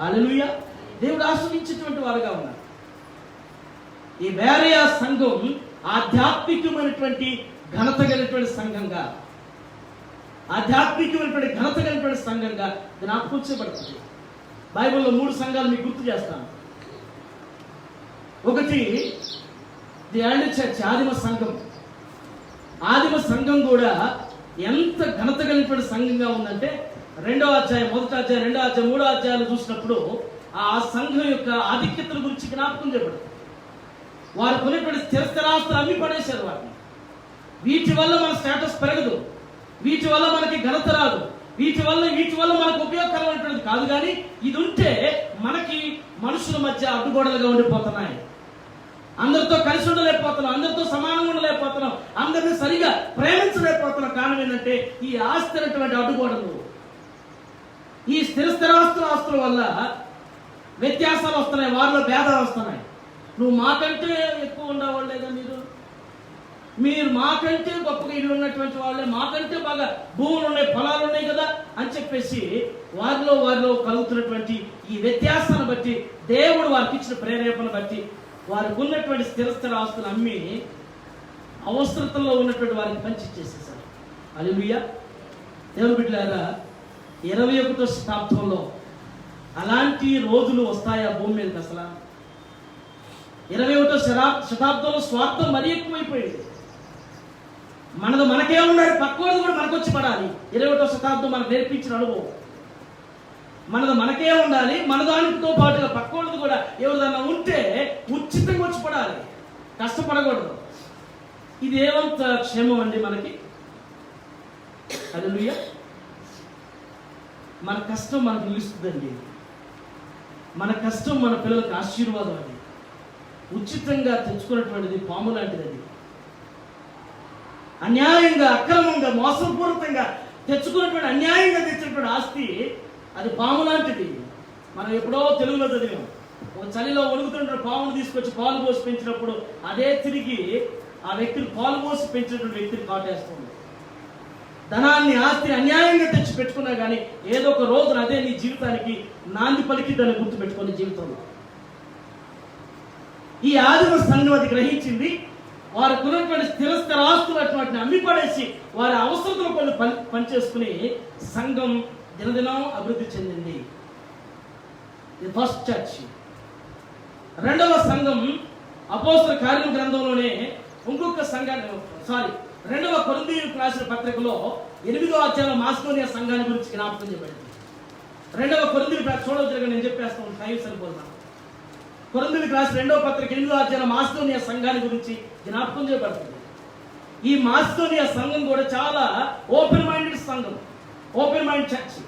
హల్లెలూయా. దేవుడు ఆశీర్వదించేటువంటి వారుగా ఉన్నారు. ఈ బేరియా సంఘం ఆధ్యాత్మికమైనటువంటి ఘనత కలిగినటువంటి సంఘంగా, జ్ఞాపకం చేయబడుతుంది. బైబిల్లో 3 సంఘాలు మీకు గుర్తు చేస్తాను. ఒకటి ది ఎర్లీ చర్చ్, ఆదిమ సంఘం కూడా ఎంత ఘనత కలిగినటువంటి సంఘంగా ఉందంటే, 2వ అధ్యాయం, 1వ అధ్యాయం, 2వ అధ్యాయం, 3వ అధ్యాయాలు చూసినప్పుడు ఆ సంఘం యొక్క ఆధిక్యతల గురించి జ్ఞాపకం చేయబడుతుంది. వారు కొనేటువంటి స్థిరాస్తులు అమ్మి పడేశారు వాటిని. వీటి వల్ల మన స్టేటస్ పెరగదు, వీటి వల్ల మనకి ఘనత రాదు, వీటి వల్ల మనకు ఉపయోగకరమైనటువంటిది కాదు. కానీ ఇది ఉంటే మనకి మనుషుల మధ్య అడ్డుగోడలుగా ఉండిపోతున్నాయి. అందరితో కలిసి ఉండలేకపోతున్నాం, అందరితో సమానంగా ఉండలేకపోతున్నాం, అందరినీ సరిగా ప్రేమించలేకపోతున్నాం. కారణం ఏంటంటే ఈ ఆస్తి అనేటువంటి అడ్డుగోడలు, ఈ స్థిరాస్తుల వల్ల వ్యత్యాసాలు వస్తున్నాయి, వారిలో భేదాలు వస్తున్నాయి. నువ్వు మాకంటే ఎక్కువ ఉండేవాళ్ళు లేదా, మీరు మాకంటే గొప్పగా ఇల్లు ఉన్నటువంటి వాళ్ళే, మాకంటే బాగా భూములు ఉన్నాయి, పొలాలు ఉన్నాయి కదా అని చెప్పేసి వారిలో కలుగుతున్నటువంటి ఈ వ్యత్యాసాన్ని బట్టి దేవుడు వారికి ఇచ్చిన ప్రేరేపణ బట్టి వారికి ఉన్నటువంటి స్థిర ఆస్తులు అమ్మి అవసరతల్లో ఉన్నటువంటి వారికి పంచిచ్చేసేసారు. హల్లెలూయా. దేవుని బిడ్డలారా, 21వ శతాబ్దంలో అలాంటి రోజులు వస్తాయా భూమి మీదకి? అసలు 21వ శతాబ్దంలో స్వార్థం మరీ ఎక్కువైపోయింది. మనకే ఉండాలి, పక్కవాడు కూడా మనకు వచ్చి పడాలి. 21వ శతాబ్దం మనకు నేర్పించిన అనుభవం. మనకే ఉండాలి, మన దానితో పాటుగా పక్కవాళ్ళది కూడా ఎవరిదన్నా ఉంటే ఉచితంగా వచ్చి పడాలి, కష్టపడకూడదు. ఇది ఏమంత క్షేమం అండి మనకి. హల్లెలూయా. మన కష్టం మనకు నిలుస్తుందండి, మన కష్టం మన పిల్లలకు ఆశీర్వాదం. అది ఉచితంగా తెచ్చుకున్నటువంటిది పాము లాంటిది. అది అన్యాయంగా, అక్రమంగా, మోసపూరితంగా తెచ్చుకున్నటువంటి, అన్యాయంగా తెచ్చినటువంటి ఆస్తి అది పాము లాంటిది. మనం ఎప్పుడో తెలుగులో చదివాం. ఒక చలిలో ఒలుగుతున్న పామును తీసుకొచ్చి పాలు పోసి పెంచినప్పుడు అదే తిరిగి ఆ వ్యక్తిని పాలు పోసి పెంచినటువంటి వ్యక్తిని కాటేస్తుంది. ధనాన్ని, ఆస్తిని అన్యాయంగా తెచ్చి పెట్టుకున్నా కానీ ఏదో ఒక రోజున అదే నీ జీవితానికి నాంది పలికి దాన్ని గుర్తు పెట్టుకునే జీవితంలో. ఈ ఆదిమ సంఘం అది గ్రహించింది. వారికి ఉన్నటువంటి స్థిర ఆస్తులు అటువంటిని అమ్మి పడేసి వారి అవసరతలు కొన్ని పనిచేసుకుని సంఘం దినదినం అభివృద్ధి చెందింది. ఇది ఫస్ట్ చర్చ్. రెండవ సంఘం అపోస్తల కార్యముల గ్రంథంలోనే ఇంకొక సంఘాన్ని, రెండవ కొరింథీయులకు రాసిన పత్రికలో 8వ అధ్యాయంలో మాసిదోనియా సంఘాన్ని గురించి జ్ఞాపకం చేయబడింది. రెండవ కొరింథీయులకు చూడవచ్చు, నేను చెప్పేస్తాను, టైం సరిపోతున్నాను. కొరింథీయులకు రాసిన 2వ పత్రిక 8వ అధ్యాయంలో మాసిదోనియా సంఘాన్ని గురించి జ్ఞాపకం చేయబడుతుంది. ఈ మాసిదోనియా సంఘం కూడా చాలా ఓపెన్ మైండెడ్ సంఘం, ఓపెన్ మైండ్ చర్చ్.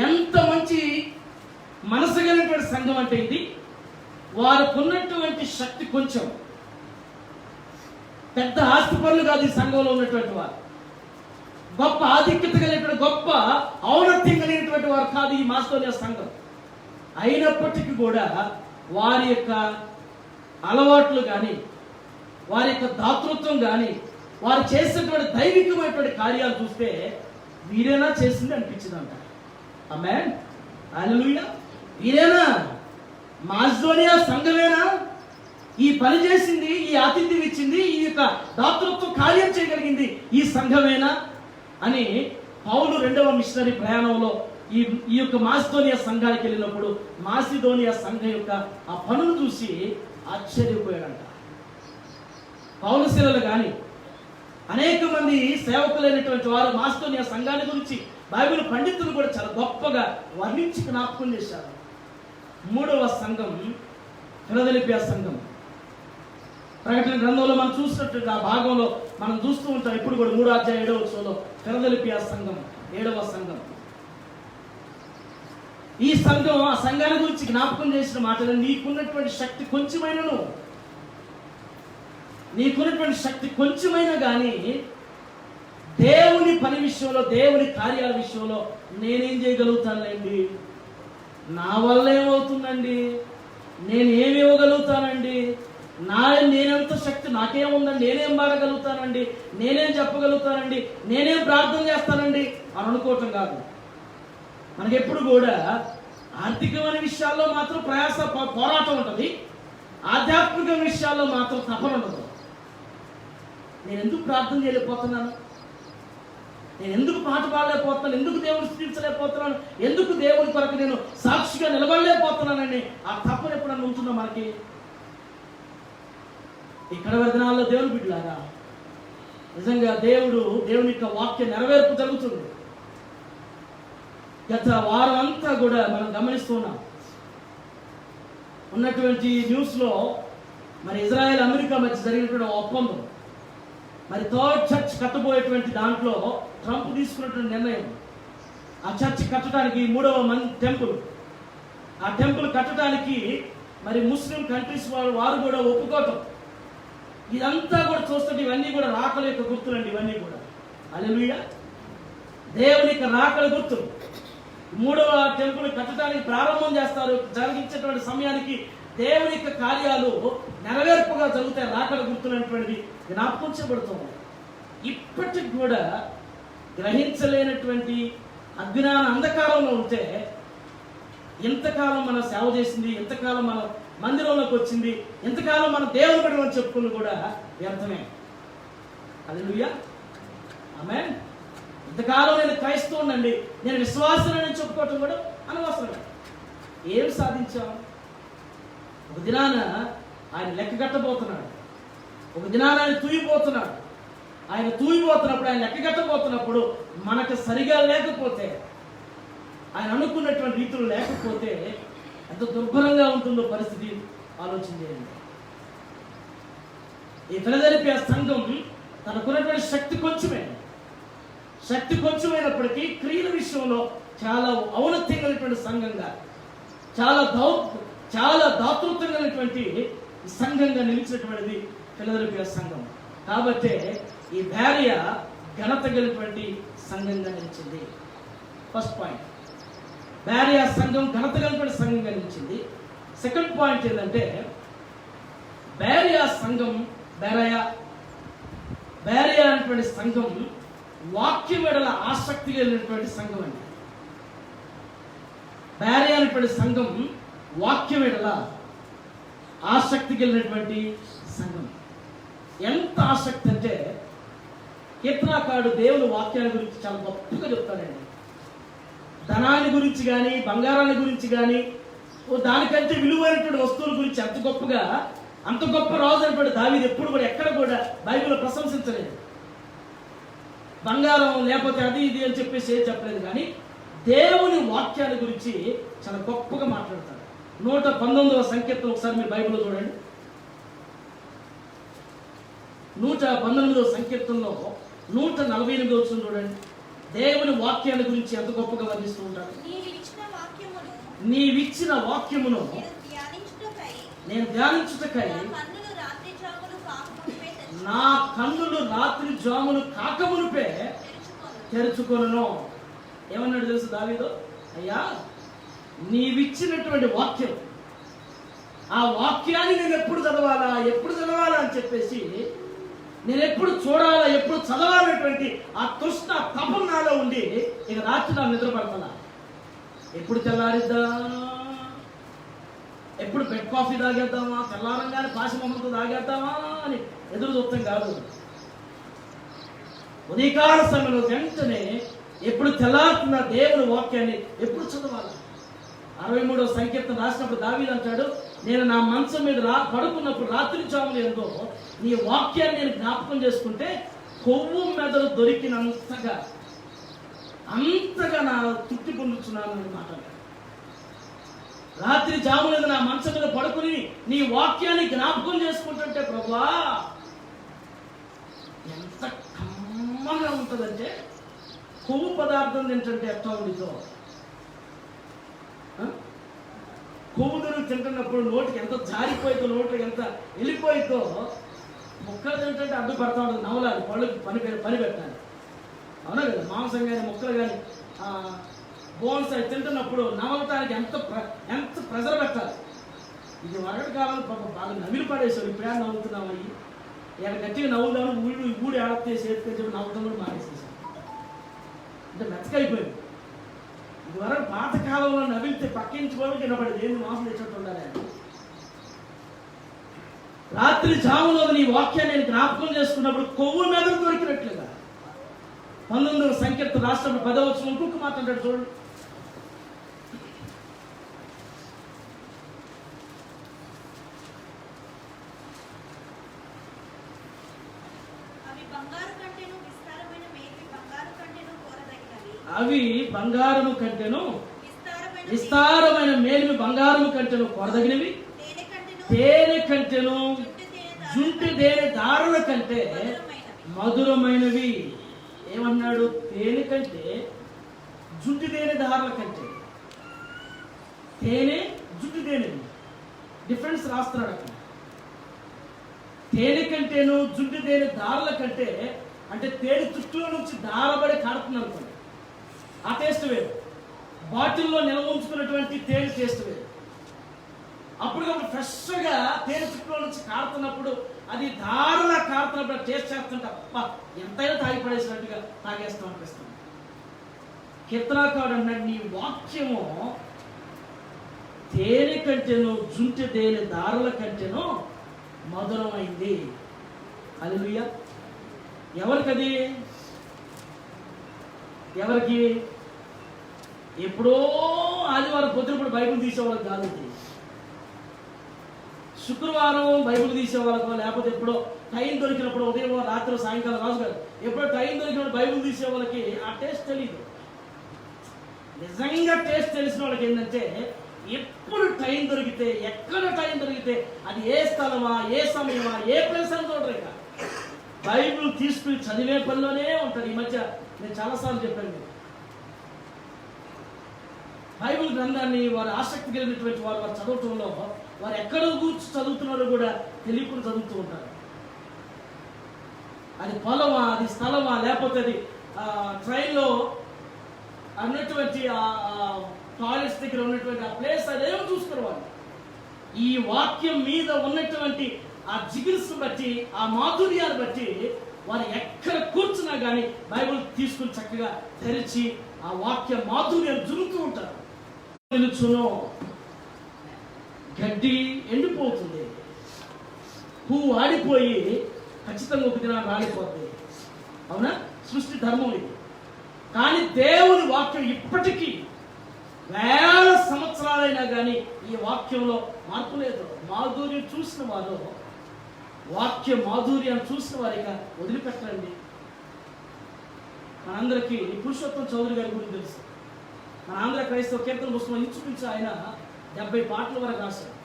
ఎంత మంచి మనసు కలిగినటువంటి సంఘం అంటే ఇది. వారికి ఉన్నటువంటి శక్తి కొంచెం, పెద్ద ఆస్తిపరులు కాదు ఈ సంఘంలో ఉన్నటువంటి వారు. గొప్ప ఆధిక్యత కలిగినటువంటి, గొప్ప ఔన్నత్యం కలిగినటువంటి వారు కాదు ఈ మాసిదోనియా సంఘం. అయినప్పటికీ కూడా వారి యొక్క అలవాట్లు కానీ, వారి యొక్క దాతృత్వం కానీ, వారు చేసినటువంటి దైవికమైనటువంటి కార్యాలు చూస్తే వీరేనా చేసింది అనిపించిందంట. ఆమేన్, హల్లెలూయా. వీరేనా, మాసిదోనియా సంఘమేనా ఈ పని చేసింది, ఈ ఆతిథ్యం ఇచ్చింది, ఈ యొక్క దాతృత్వం కార్యం చేయగలిగింది ఈ సంఘమేనా అని పౌలు 2వ మిషనరీ ప్రయాణంలో ఈ యొక్క మాసిదోనియా సంఘానికి వెళ్ళినప్పుడు మాసిదోనియా సంఘం యొక్క ఆ పనులు చూసి ఆశ్చర్యపోయాడంట. పౌలు శిలలు కానీ అనేక మంది సేవకులైనటువంటి వారు మాసిదోనియా సంఘాన్ని గురించి బైబిల్ పండితులు కూడా చాలా గొప్పగా వర్ణించి జ్ఞాపకం చేశారు. 3వ సంఘం ఫిలదెల్ఫియా సంఘం. ప్రకటన గ్రంథంలో మనం చూసినట్టు ఆ భాగంలో మనం చూస్తూ ఉంటాం ఇప్పుడు కూడా 3వ అధ్యాయం 7వ వచనంలో ఫిలదెల్ఫియా సంఘం, 7వ సంఘం. ఈ సంఘం ఆ సంఘాన్ని గురించి జ్ఞాపకం చేసిన మాటలు, నీకున్నటువంటి శక్తి కొంచెమైనను, నీకున్నటువంటి శక్తి కొంచెమైనా కానీ దేవుని పని విషయంలో, దేవుని కార్యాల విషయంలో నేనేం చేయగలుగుతానండి, నా వల్ల ఏమవుతుందండి, నేను ఏమి ఇవ్వగలుగుతానండి, నేనెంత శక్తి నాకేముందండి, నేనేం పాడగలుగుతానండి, నేనేం చెప్పగలుగుతానండి, నేనేం ప్రార్థన చేస్తానండి అని అనుకోవటం కాదు. మనకెప్పుడు కూడా ఆర్థికమైన విషయాల్లో మాత్రం ప్రయాస, పోరాటం ఉంటుంది. ఆధ్యాత్మిక విషయాల్లో మాత్రం తపన ఉండదు. నేను ఎందుకు ప్రార్థన చేయలేకపోతున్నాను, నేను ఎందుకు పాట పాడలేకపోతున్నాను, ఎందుకు దేవుని స్థితించలేకపోతున్నాను, ఎందుకు దేవుని కొరకు నేను సాక్షిగా నిలబడలేకపోతున్నానని ఆ తపన ఎప్పుడన్నా ఉంటుందో మనకి. ఇక్కడ దినాల్లో దేవుని బిడ్డలారా నిజంగా దేవుని యొక్క వాక్య నెరవేర్పు జరుగుతుంది. గత వారం అంతా కూడా మనం గమనిస్తున్నాం. ఉన్నటువంటి న్యూస్లో మరి ఇజ్రాయెల్ అమెరికా మధ్య జరిగినటువంటి ఒప్పందం, మరి థర్డ్ చర్చ్ కట్టబోయేటువంటి దాంట్లో ట్రంప్ తీసుకున్నటువంటి నిర్ణయం, ఆ చర్చ్ కట్టడానికి 3వ టెంపుల్, ఆ టెంపుల్ కట్టడానికి మరి ముస్లిం కంట్రీస్ వారు కూడా ఒప్పుకోవటం, ఇదంతా కూడా చూస్తుంటే ఇవన్నీ కూడా రాకల యొక్క గుర్తులండి. ఇవన్నీ కూడా హల్లెలూయా, దేవుని యొక్క రాకల గుర్తులు. 3వ టెంపుల్ కట్టడానికి ప్రారంభం చేస్తారు. జరిగించేటువంటి సమయానికి దేవుని యొక్క కార్యాలు నెరవేర్పుగా జరుగుతాయి. రాకడ గుర్తులైనటువంటిది జ్ఞాపకం చేయబడుతుంది. ఇప్పటికి కూడా గ్రహించలేనటువంటి అజ్ఞాన అంధకారంలో ఉంటే, ఎంతకాలం మనం సేవ చేసింది, ఎంతకాలం మనం మందిరంలోకి వచ్చింది, ఎంతకాలం మనం దేవుని బిడ్డలు అని చెప్పుకుని కూడా వ్యర్థమే. హల్లెలూయా, ఆమేన్. ఇంతకాలం నేను క్రైస్తవునండి, నేను విశ్వాసాన్ని చెప్పుకోవటం కూడా అనవసరమే. ఏం సాధించాం? ఒక దినాన ఆయన లెక్క కట్టబోతున్నాడు, ఒక దినాన ఆయన తూయిపోతున్నాడు. ఆయన తూయిపోతున్నప్పుడు, ఆయన లెక్క కట్టబోతున్నప్పుడు మనకు సరిగా లేకపోతే, ఆయన అనుకున్నటువంటి రీతులు లేకపోతే ఎంత దుర్భరంగా ఉంటుందో పరిస్థితి ఆలోచన చేయండి. ఈ ఫిలదెల్ఫియా సంఘం తనకున్నటువంటి శక్తి కొంచెమైనప్పటికీ క్రియల విషయంలో చాలా ఔన్నత్యం కలిగినటువంటి సంఘంగా, చాలా దాతృత్వం కలిగినటువంటి సంఘంగా నిలిచినటువంటిది ఫిలదెల్ఫియా సంఘం. కాబట్టి ఈ భార్య ఘనత కలిగినటువంటి సంఘంగా నిలిచింది. ఫస్ట్ పాయింట్, భార్య సంఘం ఘనత కలిగినటువంటి సంఘంగా నిలిచింది. సెకండ్ పాయింట్ ఏంటంటే భార్య సంఘం భార్య అనేటువంటి సంఘం వాక్యం ఎడల ఆసక్తి కలిగినటువంటి సంఘం అండి. భార్య అనేటువంటి సంఘం వాక్యం ఎడల ఆసక్తి కలిగినటువంటి సంఘం. ఎంత ఆసక్తి అంటే కీర్తనాకారుడు దేవుని వాక్యాల గురించి చాలా గొప్పగా చెప్తాడండి. ధనాన్ని గురించి కానీ బంగారాన్ని గురించి కానీ దానికంటే విలువైనటువంటి వస్తువుల గురించి అంత గొప్ప రాజు అనేటువంటి దావీదు ఎప్పుడు కూడా ఎక్కడ కూడా బైబిల్లో ప్రశంసించలేదు. బంగారం లేకపోతే అది ఇది అని చెప్పేసి ఏం చెప్పలేదు, కానీ దేవుని వాక్యాల గురించి చాలా గొప్పగా మాట్లాడతాడు. 119వ సంకీర్తన ఒకసారి మీరు బైబిల్లో చూడండి. 119వ సంకీర్తనలో 148వ వచనం చూడండి. దేవుని వాక్యాల గురించి ఎంత గొప్పగా వర్ణిస్తూ ఉంటాడు. నీవిచ్చిన వాక్యమును నేను ధ్యానించుటకై నా కన్నులు రాత్రి జాములు కాకమునుపే తెరుచుకొనును. ఏమన్నాడు తెలుసు దావీదు? అయ్యా, నీవిచ్చినటువంటి వాక్యం, ఆ వాక్యాన్ని నేను ఎప్పుడు చదవాలా అని చెప్పేసి నేను ఎప్పుడు చూడాలా, ఎప్పుడు చదవాలనేటువంటి ఆ తృష్ణ తపన నాలో ఉండి ఇక రాత్రి నా నిద్రపడతా. ఎప్పుడు తెల్లారిద్దా, ఎప్పుడు బెడ్ కాఫీ తాగేద్దామా, తెల్లారంగానే పాశమహంతో తాగేద్దామా అని ఎదురు చూస్తాం కాదు. ఉదయకాల సమయంలో వెంటనే ఎప్పుడు తెల్లారుతున్న దేవుని వాక్యాన్ని ఎప్పుడు చదవాలి. 63వ సంకీర్తన రాసినప్పుడు దావీదు అంటాడు, నేను నా మంచం మీద పడుకున్నప్పుడు రాత్రి జాములు ఏందో నీ వాక్యాన్ని నేను జ్ఞాపకం చేసుకుంటే కొవ్వు మెదడు దొరికినంతగా నా తృప్తి పొందుతున్నాను అని మాట్లాడాడు. రాత్రి జాములు నా మంచం మీద పడుకుని నీ వాక్యాన్ని జ్ఞాపకం చేసుకుంటుంటే ప్రభువా ఎంత కమ్మగా ఉంటుందంటే, కొవ్వు పదార్థం తింటుంటే ఎట్లా ఉండితో, కొవ్వుదరు తింటున్నప్పుడు నోటికి ఎంత జారిపోయితో, నోటికి ఎంత వెళ్ళిపోయితో, ముక్కలు తింటుంటే అడ్డుపడతా ఉంటుంది. నవలాలి, పళ్ళకి పని పెట్టాలి. అవునా కదా? మాంసం కానీ ముక్కలు కానీ బోన్స్ అవి తింటున్నప్పుడు నవలటానికి ఎంత ప్రెజర్ పెట్టాలి. ఇది వరకటి కాలంలో బాగా నవిలి పడేసావు. ఇప్పుడే నవ్వుతున్నాం అయ్యి ఎక్కడ గట్టిగా నవ్వుదామని ఊడి ఆడతేసి చెప్పి నవ్వుతాం కూడా మానేసేసాం. అంటే మెచ్చకైపోయింది. ఇది వరకు పాతకాలంలో నవిలితే పక్కించుకోవడానికి వినపడేది, ఏంది మాంసం తెచ్చినట్టు ఉండాలి. రాత్రి జాములో నీ వాక్యాన్ని నేను జ్ఞాపకం చేసుకున్నప్పుడు కొవ్వు మీద దొరికినట్లుగా 19వ సంకీర్తన రాష్ట్రంలో 10వ వచనం ఇంకొక మాట్లాడాడు చూడండి. అవి బంగారము కంటేను విస్తారమైన మేలిమి బంగారము కంటేను కొరదగినవి, తేనె కంటేను జుంటి తేనె దారుల కంటే మధురమైనవి. ఏమన్నాడు? తేనె కంటే జుంటి తేనె దారుల కంటే. తేనె జుంటి తేనె డిఫరెన్స్ రాస్తున్నాడు అక్కడ. తేనె కంటేను జుంటి తేనె దారుల కంటే అంటే తేనె చుట్టూ నుంచి దారబడి కాడుతుంది అనుకోండి, ఆ టేస్ట్ వేరు. బాటిల్లో నిల్వ ఉంచుకున్నటువంటి తేనె టేస్ట్ వేరు. అప్పటికప్పుడు ఫ్రెష్గా తేనె చుట్టూ నుంచి కాడుతున్నప్పుడు, అది దారులా కాడుతున్నప్పుడు టేస్ట్ చేస్తుంటే అప్ప ఎంతైనా తాగిపడేసినట్టుగా తాగేస్తాం అనిపిస్తుంది. కీర్తనాకారుడు అన్నాడు, నీ వాక్యము తేనె కంటేనో జుంటి తేనె దారుల కంటేనో మధురమైంది. హల్లెలూయా. ఎవరికది? ఎవరికి? ఎప్పుడో ఆదివారం పొద్దునప్పుడు బైబిల్ తీసేవాళ్ళకి కాదు. శుక్రవారం బైబిల్ తీసేవాళ్ళకో, లేకపోతే ఎప్పుడో టైం దొరికినప్పుడు, ఉదయం రాత్రి సాయంకాలం రాజు కాదు, ఎప్పుడో టైం దొరికినప్పుడు బైబిల్ తీసే వాళ్ళకి ఆ టేస్ట్ తెలియదు. నిజంగా టేస్ట్ తెలిసిన వాళ్ళకి ఏంటంటే, ఎప్పుడు టైం దొరికితే, ఎక్కడ టైం దొరికితే, అది ఏ స్థలమా, ఏ సమయమా, ఏ ప్లేస్ అని చూడరు. ఇక బైబిల్ తీసుకుని చదివే పనిలోనే ఉంటారు. ఈ మధ్య నేను చాలాసార్లు చెప్పాను, బైబిల్ గ్రంథాన్ని వారు ఆసక్తి కలిగినటువంటి వారు చదవటంలో వారు ఎక్కడ కూర్చు చదువుతున్నారో కూడా తెలియకుండా చదువుతూ ఉంటారు. అది పొలమా, అది స్థలమా, లేకపోతే అది ట్రైన్లో అన్నటువంటి టాయిలెట్స్ దగ్గర ఉన్నటువంటి ఆ ప్లేస్ అదేమో చూసుకునేవాళ్ళు. ఈ వాక్యం మీద ఉన్నటువంటి ఆ జిగిల్స్ను బట్టి, ఆ మాధుర్యాన్ని బట్టి వారు ఎక్కడ కూర్చున్నా కానీ బైబిల్ తీసుకుని చక్కగా తెరిచి ఆ వాక్య మాధుర్యాన్ని జరుగుతూ ఉంటారు. తెలుసును, గడ్డి ఎండిపోతుంది, పువ్వు ఆడిపోయి ఖచ్చితంగా ఒక దినాన్ని రాలిపోతుంది. అవునా? సృష్టి ధర్మం ఇది. కానీ దేవుని వాక్యం ఇప్పటికీ వేల సంవత్సరాలైనా కానీ ఈ వాక్యంలో మార్పు లేదు. మాధుర్యం చూసిన వారు, వాక్య మాధుర్యాన్ని చూసిన వారిగా వదిలిపెట్టండి. మనందరికీ పురుషోత్తం చౌదరి గారి గురించి తెలుసు. మన ఆంధ్ర క్రైస్తవ కీర్తన పుస్తకం ఇంచుమించు ఆయన 70 పాటల వరకు రాశారు.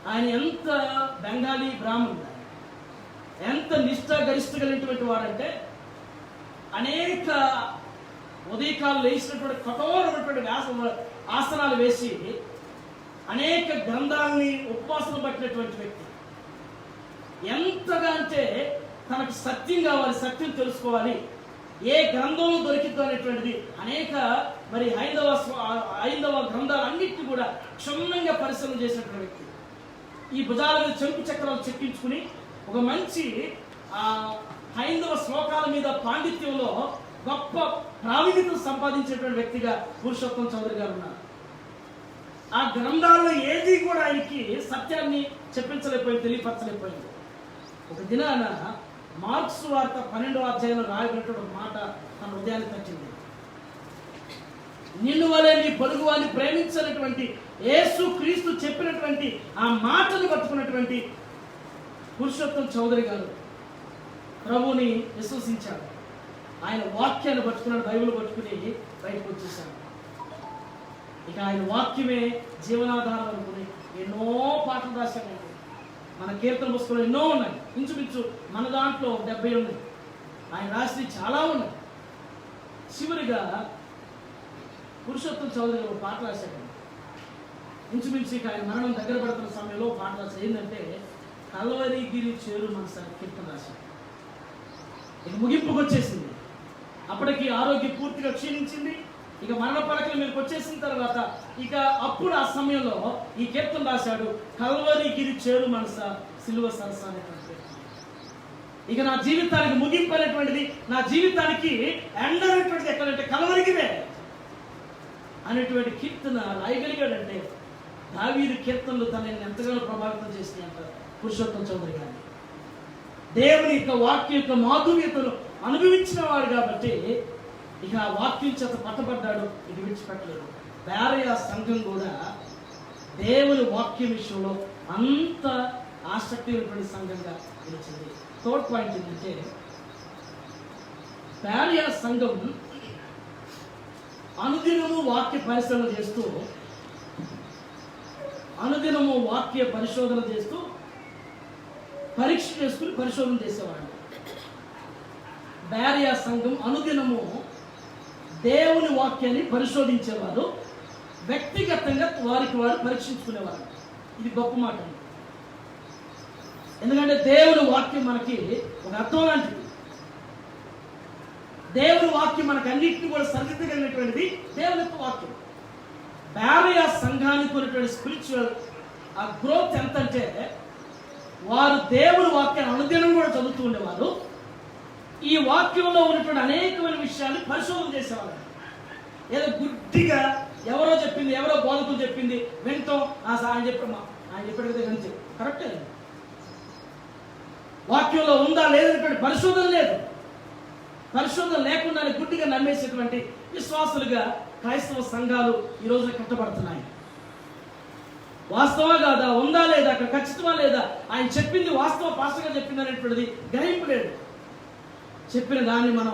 ఆయన ఎంత బెంగాలీ బ్రాహ్మణుడు, ఎంత నిష్ఠాగరిష్ట కలిగినటువంటి వాడంటే అనేక ఉదయకాలు లేచినటువంటి కఠోరమైనటువంటి ఆసనాలు వేసి అనేక గ్రంథాలని ఉపవాసం పట్టినటువంటి వ్యక్తి. ఎంతగా అంటే తనకు సత్యం కావాలి, సత్యం తెలుసుకోవాలి, ఏ గ్రంథంలో దొరికిద్దు అనేటువంటిది అనేక మరి హైందవ గ్రంథాలన్నింటినీ కూడా క్షుణ్ణంగా పరిశీలన చేసినటువంటి వ్యక్తి. ఈ భుజాల మీద చెంపు చక్రాలు చెక్కించుకుని ఒక మంచి హైందవ శ్లోకాల మీద పాండిత్యంలో గొప్ప ప్రావీణ్యతను సంపాదించేటువంటి వ్యక్తిగా పురుషోత్తం చౌదరి గారు ఉన్నారు. ఆ గ్రంథాల్లో ఏది కూడా ఆయనకి సత్యాన్ని చెప్పించలేకపోయింది, తెలియపరచలేకపోయింది. ఒక దినాన మార్క్స్ వార్త 12వ అధ్యాయంలో రాయబడినటువంటి మాట తన హృదయాన్ని తట్టింది. నిన్ను వలె నీ పొరుగువాన్ని ప్రేమించినటువంటి యేసు క్రీస్తు చెప్పినటువంటి ఆ మాటను పట్టుకున్నటువంటి పురుషోత్తం చౌదరి గారు ప్రభువుని విశ్వసించాడు. ఆయన వాక్యాన్ని పట్టుకున్నాడు, బైబిల్ పట్టుకుని బయటకు వచ్చేసాడు. ఇక ఆయన వాక్యమే జీవనాధారం అనుకుని ఎన్నో పాటలు రాశాడు. మన కీర్తన పుస్తకంలో ఎన్నో ఉన్నాయి, ఇంచుమించు మన దాంట్లో 70 ఉన్నాయి. ఆయన రాసి చాలా ఉన్నాయి. చివరిగా పురుషోత్తం చౌదరి గారు పాట రాశాడు. ఇంచుమించు ఇక ఆయన మరణం దగ్గర పడుతున్న సమయంలో పాట రాశాడు. ఏంటంటే కల్వరిగిరి చేరు మనస కీర్తన రాశాడు. ఇక ముగింపుకు వచ్చేసింది. అప్పటికి ఆరోగ్యం పూర్తిగా క్షీణించింది. ఇక మరణ పడకల మీదకి వచ్చేసిన తర్వాత ఇక అప్పుడు ఆ సమయంలో ఈ కీర్తన రాశాడు, కల్వరిగిరి చేరు మనస సిలువ సరస అనేటువంటి. ఇక నా జీవితానికి ముగింపు అనేటువంటిది, నా జీవితానికి ఎండ్ అనేటువంటిది ఎక్కడంటే కల్వరిగిరే అనేటువంటి కీర్తన రాయగలిగాడంటే దావీదు కీర్తనలు తనని ఎంతగానో ప్రభావితం చేసినాయి అంటారు పురుషోత్తం చౌదరి గారిని. దేవుని యొక్క వాక్యం యొక్క మాధుర్యతను అనుభవించిన వాడు కాబట్టి ఇక ఆ వాక్యం చేత పట్టబడ్డాడు, ఇక విడిచిపెట్టలేదు. బేరయ సంఘం కూడా దేవుని వాక్యం విషయంలో అంత ఆసక్తి ఉన్నటువంటి సంఘంగా నిలిచింది. థర్డ్ పాయింట్ ఏంటంటే బేరయ సంఘం అనుదినము వాక్య పరిశీలన చేస్తూ, అనుదినము వాక్య పరిశోధన చేస్తూ, పరీక్ష చేసుకుని పరిశోధన చేసేవాడు. బేరియా సంఘం అనుదినము దేవుని వాక్యాన్ని పరిశోధించేవారు, వ్యక్తిగతంగా వారికి వారు పరీక్షించుకునేవారు. ఇది గొప్ప మాట. ఎందుకంటే దేవుని వాక్యం మనకి ఒక అర్థం లాంటిది. దేవుని వాక్యం మనకు అన్నింటినీ కూడా సరిదిద్దగలిగినటువంటిది దేవుని యొక్క వాక్యం. బేరియా సంఘానికి ఉన్నటువంటి స్పిరిచువల్ ఆ గ్రోత్ ఎంత అంటే వారు దేవుని వాక్యాన్ని అనుదినం కూడా చదువుతూ ఉండేవారు. ఈ వాక్యంలో ఉన్నటువంటి అనేకమైన విషయాన్ని పరిశోధన చేసేవారు. ఏదో గుడ్డిగా ఎవరో చెప్పింది, ఎవరో బోధకులు చెప్పింది వింటాం, ఆయన చెప్పమ్మా, ఆయన చెప్పాడు కదా వింటే కరెక్టే. వాక్యంలో ఉందా లేదనేటువంటి పరిశోధన లేదు. పరిశోధన లేకుండా గుడ్డిగా నమ్మేసేటువంటి విశ్వాసులుగా క్రైస్తవ సంఘాలు ఈ రోజున కట్టబడుతున్నాయి. వాస్తవా కాదా, ఉందా లేదా, అక్కడ ఖచ్చితమా లేదా, ఆయన చెప్పింది వాస్తవ పాస్టర్గా చెప్పింది అనేటువంటిది గ్రహింపు లేదు. చెప్పిన దాన్ని మనం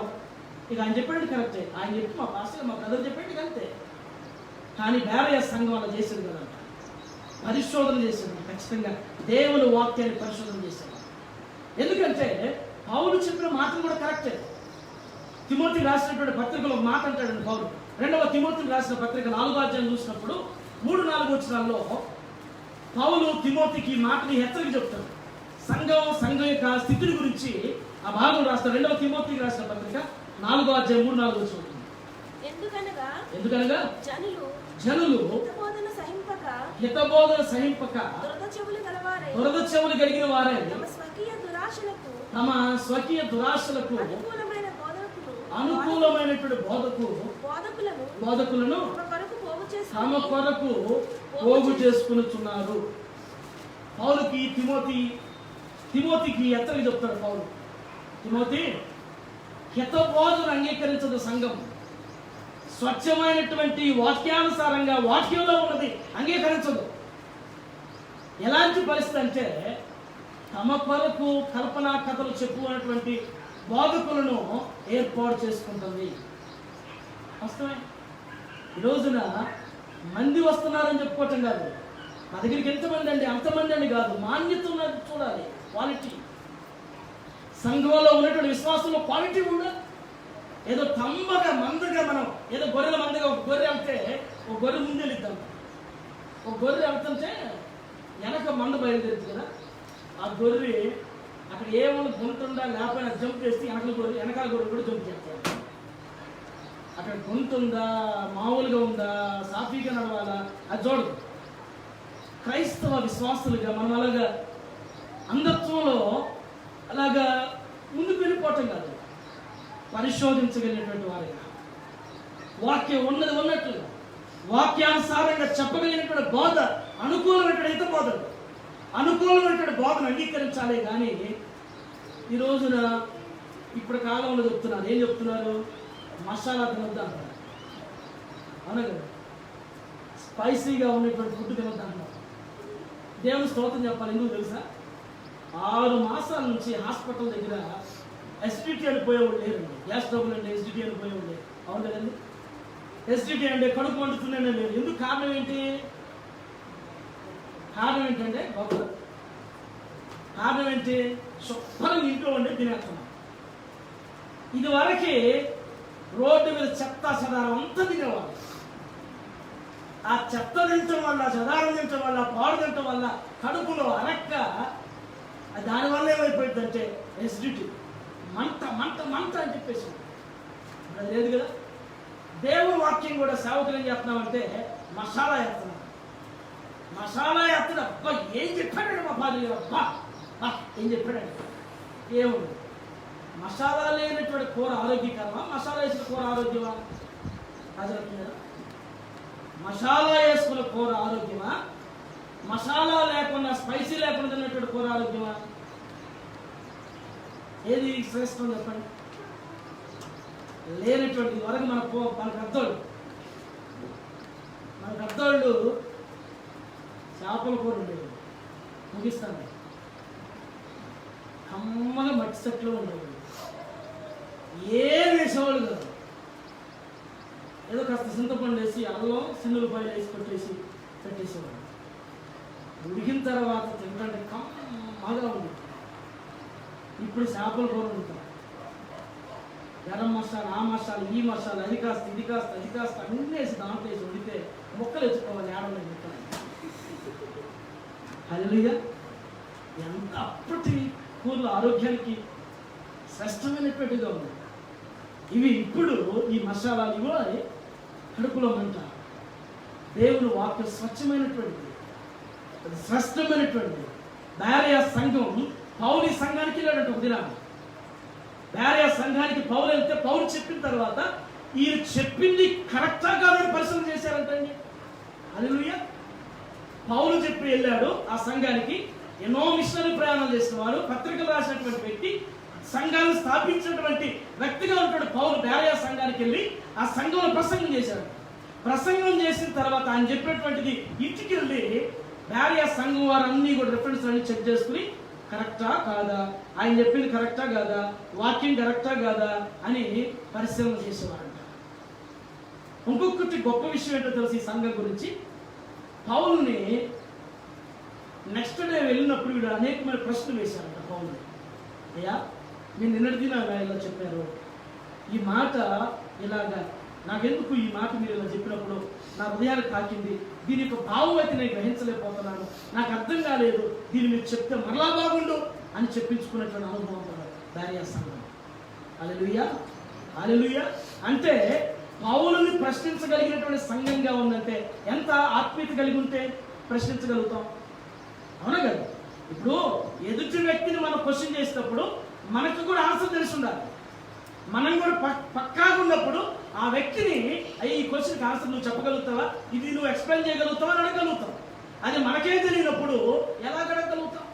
ఇక ఆయన చెప్పాడు కరెక్టే, ఆయన చెప్పి మా పాస్టర్ మా బ్రదర్ చెప్పాడు అంతే. కానీ బేరయ సంఘం అలా చేసేది కదంట, పరిశోధన చేసేది. ఖచ్చితంగా దేవుని వాక్యాన్ని పరిశోధన చేసేది. ఎందుకంటే పౌలు చెప్పిన మాటలు కూడా కరెక్టే. తిమోతికి రాసినటువంటి పత్రికలో ఒక మాట అంటాడండి పౌలు. 2వ తిమోతికి రాసిన పత్రిక 4వ అధ్యాయం చూసినప్పుడు 3-4 వచనాల్లో పౌలు తిమోతికి ఈ మాటని హెచ్చరిక చెప్తాడు. సంఘం యొక్క స్థితిని గురించి ఆ భాగం రాస్తారు. 2వ తిమోతికి రాసిన పత్రిక 4వ అధ్యాయం 3-4 వచనం. ఎందుకనగా జనులు హితబోధన సహింపక దురద చెవులు కలిగిన వారే తమ స్వకీయ దురాశలకు అనుకూలమైనటువంటి బోధకులను తమ కొరకు పోగు చేసుకునిచున్నారు. పౌలుకి తిమోతికి ఎత్తగా చెప్తాడు పౌలు, తిమోతి, హితబోధను అంగీకరించదు సంఘం. స్వచ్ఛమైనటువంటి వాక్యానుసారంగా వాక్యంలో ఉన్నది అంగీకరించదు. ఎలాంటి పరిస్థితి అంటే తమ కొరకు కల్పనా కథలు చెప్పుకున్నటువంటి బోధకులను ఏర్పాటు చేసుకుంటుంది. వాస్తవమే. ఈ రోజున మంది వస్తున్నారని చెప్పుకోవటం కాదు, నా దగ్గరికి ఎంతమంది అండి అంతమంది అని కాదు, మాన్యత ఉన్నది చూడాలి, క్వాలిటీ. సంఘంలో ఉన్నటువంటి విశ్వాసంలో క్వాలిటీ కూడా. ఏదో మందగా మనం ఏదో గొర్రెల మందగా ఒక గొర్రె వెళ్తే ఒక గొర్రె ముందు వెళ్ళిద్దాం. ఒక గొర్రె వెళ్తుంటే వెనక మంద బయలుదేరుతుంది కదా, ఆ గొర్రె అక్కడ ఏమైనా గుంటుందా లేకపోయినా జంప్ చేసి వెనకాల గొర్రె కూడా జంప్ చేస్తాడు. అక్కడ గుంటుందా మామూలుగా ఉందా సాఫీగా నడవాలా అది చూడదు. క్రైస్తవ విశ్వాసులుగా మనం అలాగా అంధత్వంలో అలాగా ముందుకు వెళ్ళిపోవటం కాదు, పరిశోధించగలిగినటువంటి వారిగా, వాక్యం ఉన్నది ఉన్నట్లుగా వాక్యానుసారంగా చెప్పగలిగినటువంటి బోధ, అనుకూలమైనటువంటి బోధలు, అనుకూలమైనటువంటి బోధను అంగీకరించాలి. కానీ ఈ రోజున ఇప్పుడు కాలంలో చెప్తున్నారు, ఏం చెప్తున్నారు? మసాలా తినొద్దు అంటారు, అవునా కదా? స్పైసీగా ఉన్నటువంటి ఫుడ్ తినొద్దు అంటారు. దేవుని స్తోత్రం చెప్పాలి. ఎందుకు తెలుసా? 6 మాసాల నుంచి హాస్పిటల్ దగ్గర ఎస్డిటీ అని పోయేవాళ్ళు లేరండి. గ్యాస్ ట్రబుల్ అంటే ఎస్డిటీ అని పోయేవాళ్ళు లేరు, అవును కదండి? ఎస్డిటీ అంటే కడుపు వండుతుందనే లేదు. ఎందుకు? కారణం ఏంటి? కారణం ఏంటంటే గొప్ప కారణం ఏంటి? శుభ్రంగా ఇంట్లో ఉండే తినేస్తున్నాం. ఇది వరకే రోడ్డు మీద చెత్త చెదారం అంతా తినేవాళ్ళు. ఆ చెత్త తినటం వల్ల, చెదారం తినటం వల్ల, పాడు తినటం వల్ల కడుపులో అరక్క, దానివల్ల ఏమైపోయిందంటే ఎసిడిటీ, మంట మంట మంట అని చెప్పేసి అది లేదు కదా. దేవుని వాక్యం కూడా సేవకులు ఏం చేస్తున్నామంటే మసాలా వేస్తున్నాం. మసాలా వేస్తున్నాం. అబ్బా ఏం చెప్పాడండి మా భార్య, అబ్బా ఏం చెప్పాడండి. ఏముంది? మసాలా లేనటువంటి కూర ఆరోగ్యకరమా? మసాలా వేసిన కూర ఆరోగ్యమా? ప్రజలకు కదా. మసాలా వేసుకున్న కూర ఆరోగ్యమా? మసాలా లేకుండా స్పైసీ లేకుండా తిన్నటువంటి కూర ఆరోగ్యమా? ఏది శ్రేష్టం చెప్పండి? లేనటువంటి వరకు మనకు అర్థోళ్ళు చేపల కూర ఉండేది. ముగిస్తాను. కమ్మగా మట్టి చెట్లు ఉండేవి. ఏం వేసేవాళ్ళు కాదు. ఏదో కాస్త చింతపండు వేసి అల్లం సిన్నులపాయలు వేసి పెట్టేసేవాడు. ఉడికిన తర్వాత తింటే కమ్మగా ఉంది. ఇప్పుడు చేపల కూర ఉంటాం. గరం మసాలా, ఆ మసాలా, ఈ మసాలా, అది కాస్త ఇది కాస్త అది కాస్త అన్నీ వేసి దాంట్లో వేసి ఉడితే మొక్కలు ఎత్తుకోవాలి. ఏడవని చెప్తాను. హల్లెలూయా. ఎంత అప్పటి కూరలు ఆరోగ్యానికి శ్రేష్టమైనటువంటిగా ఉంది. ఇవి ఇప్పుడు ఈ మసాలాలు కూడా కడుపులో మంట. దేవుని వాక్యం స్వచ్ఛమైనటువంటిది, శ్రేష్టమైనటువంటిది. బేరియా సంఘం పౌలు సంఘానికి వెళ్ళాడంట ఒక దినాన్ని. బేరియా సంఘానికి పౌలు వెళ్తే పౌలు చెప్పిన తర్వాత ఈయన చెప్పింది కరెక్టా కాదని పరిశీలన చేశారంటండి. హల్లెలూయా. పౌలు చెప్పి వెళ్ళాడు ఆ సంఘానికి. ఎన్నో మిషనరీ ప్రయాణాలు చేసిన వాడు, పత్రికలు రాసినటువంటి వ్యక్తి, సంఘాన్ని స్థాపించినటువంటి వ్యక్తిగా ఉంటాడు పౌలు. బేరియా సంఘానికి వెళ్ళి ఆ సంఘంలో ప్రసంగం చేశాడు. ప్రసంగం చేసిన తర్వాత ఆయన చెప్పినటువంటిది ఇంటికి వెళ్ళి బేరియా సంఘం వారు అన్ని కూడా రిఫరెన్స్ అన్ని చెక్ చేసుకుని కరెక్టా కాదా, ఆయన చెప్పింది కరెక్టా కాదా, వాక్యం కరెక్టా కాదా అని పరిశీలన చేసేవారంట. ఇంకొకటి గొప్ప విషయం ఏంటో తెలిసి ఈ సంఘం గురించి, పౌల్ని నెక్స్ట్ డే వెళ్ళినప్పుడు వీడు అనేకమైన ప్రశ్నలు వేశారంట పౌల్ని. అయ్యా మీరు నిన్నటిది నాకు ఇలా చెప్పారు, ఈ మాట ఇలాగా నాకెందుకు ఈ మాట మీరు ఇలా చెప్పినప్పుడు నా హృదయానికి తాకింది, దీని యొక్క భావం అయితే నేను గ్రహించలేకపోతున్నాను, నాకు అర్థం కాలేదు, దీన్ని మీరు చెప్తే మరలా బాగుండు అని చెప్పించుకున్నటువంటి అనుభవం బేరియా సంఘం. హల్లెలూయా, హల్లెలూయా. అంటే పౌలుని ప్రశ్నించగలిగినటువంటి సంఘంగా ఉందంటే ఎంత ఆత్మీయత కలిగి ఉంటే ప్రశ్నించగలుగుతాం, అవునా కదా? ఇప్పుడు ఎదుటి వ్యక్తిని మనం క్వశ్చన్ చేసేటప్పుడు మనకు కూడా ఆన్సర్ తెలిసి ఉండాలి. మనం కూడా పక్కాగా ఉన్నప్పుడు ఆ వ్యక్తిని ఈ క్వశ్చన్కి ఆన్సర్ నువ్వు చెప్పగలుగుతావా, ఇది నువ్వు ఎక్స్ప్లెయిన్ చేయగలుగుతావా అని అడగలుగుతావు. అది మనకే తెలియనప్పుడు ఎలా అడగగలుగుతాం?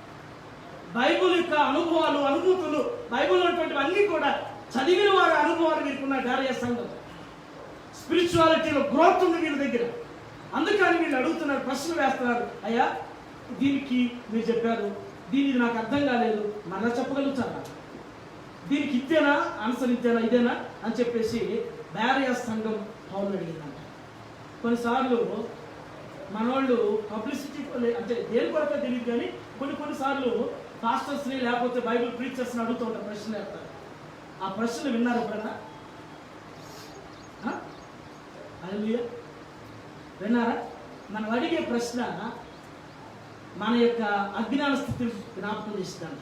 బైబుల్ యొక్క అనుభవాలు, అనుభూతులు, బైబుల్ ఉన్నటువంటివి అన్నీ కూడా చదివిన వారి అనుభవాలు వీరుకున్న బేరియా సంఘం. స్పిరిచువాలిటీలో గ్రోత్ ఉంది వీళ్ళ దగ్గర. అందుకని వీళ్ళు అడుగుతున్నారు, ప్రశ్నలు వేస్తున్నారు. అయ్యా దీనికి మీరు చెప్పారు, దీనికి నాకు అర్థం కాలేదు, మళ్ళా చెప్పగలుగుతారా? దీనికి ఇద్దేనా ఆన్సర్, ఇద్దేనా, ఇదేనా అని చెప్పేసి బేరియా సంఘం పౌలు అడిగిందంట. కొన్నిసార్లు మనవాళ్ళు పబ్లిసిటీ అంటే దేని కొరకే తెలియదు కానీ కొన్నిసార్లు పాస్టర్స్ని లేకపోతే బైబిల్ ప్రీచర్స్ని అడుగుతూ ఉంటారు, ప్రశ్నలు వేస్తారు. ఆ ప్రశ్నలు విన్నారు ఎప్పుడన్నా? హల్లెలూయా, విన్నారా? మనం అడిగే ప్రశ్న మన యొక్క అజ్ఞాన స్థితిని జ్ఞాపకం చేస్తుందంట.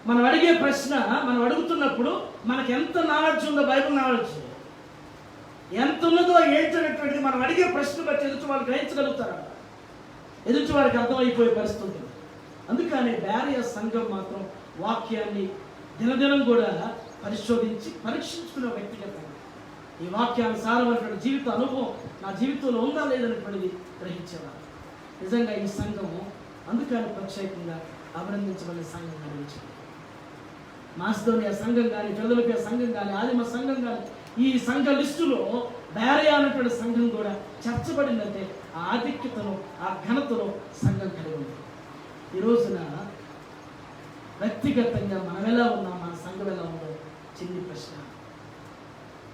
మనం అడిగే ప్రశ్న, మనం అడుగుతున్నప్పుడు మనకు ఎంత నాలెడ్జ్ ఉందో, బైబిల్ నాలెడ్జ్ ఎంత ఉన్నదో ఏంటనేటువంటిది మనం అడిగే ప్రశ్న బట్టి ఎదుటి వాళ్ళు గ్రహించగలుగుతారా, ఎదుటి వారికి అర్థమైపోయే పరిస్థితి ఉంటుంది. అందుకని బేరియా సంఘం మాత్రం వాక్యాన్ని దినదినం కూడా పరిశోధించి పరీక్షించుకునే వ్యక్తిగతంగా ఈ వాక్యానుసారమైనటువంటి జీవిత అనుభవం నా జీవితంలో ఉందా లేదనేటువంటిది గ్రహించేవారు. నిజంగా ఈ సంఘం అందుకని ప్రత్యేకంగా అభినందించబడిన సంఘం కనిపించింది. మాసిదోనియా సంఘం కానీ, ఫిలదెల్ఫియా సంఘం కానీ, ఆదిమ సంఘం కానీ, ఈ సంఘ లిస్టులో బేరియా అనేటువంటి సంఘం కూడా చర్చబడిందంటే ఆ ఆధిక్యతను, ఆ ఘనతను సంఘం కలిగి ఉంది. ఈ రోజున వ్యక్తిగతంగా మనం ఎలా ఉన్నాం, మన సంఘం ఎలా ఉందో చిన్ని ప్రశ్న.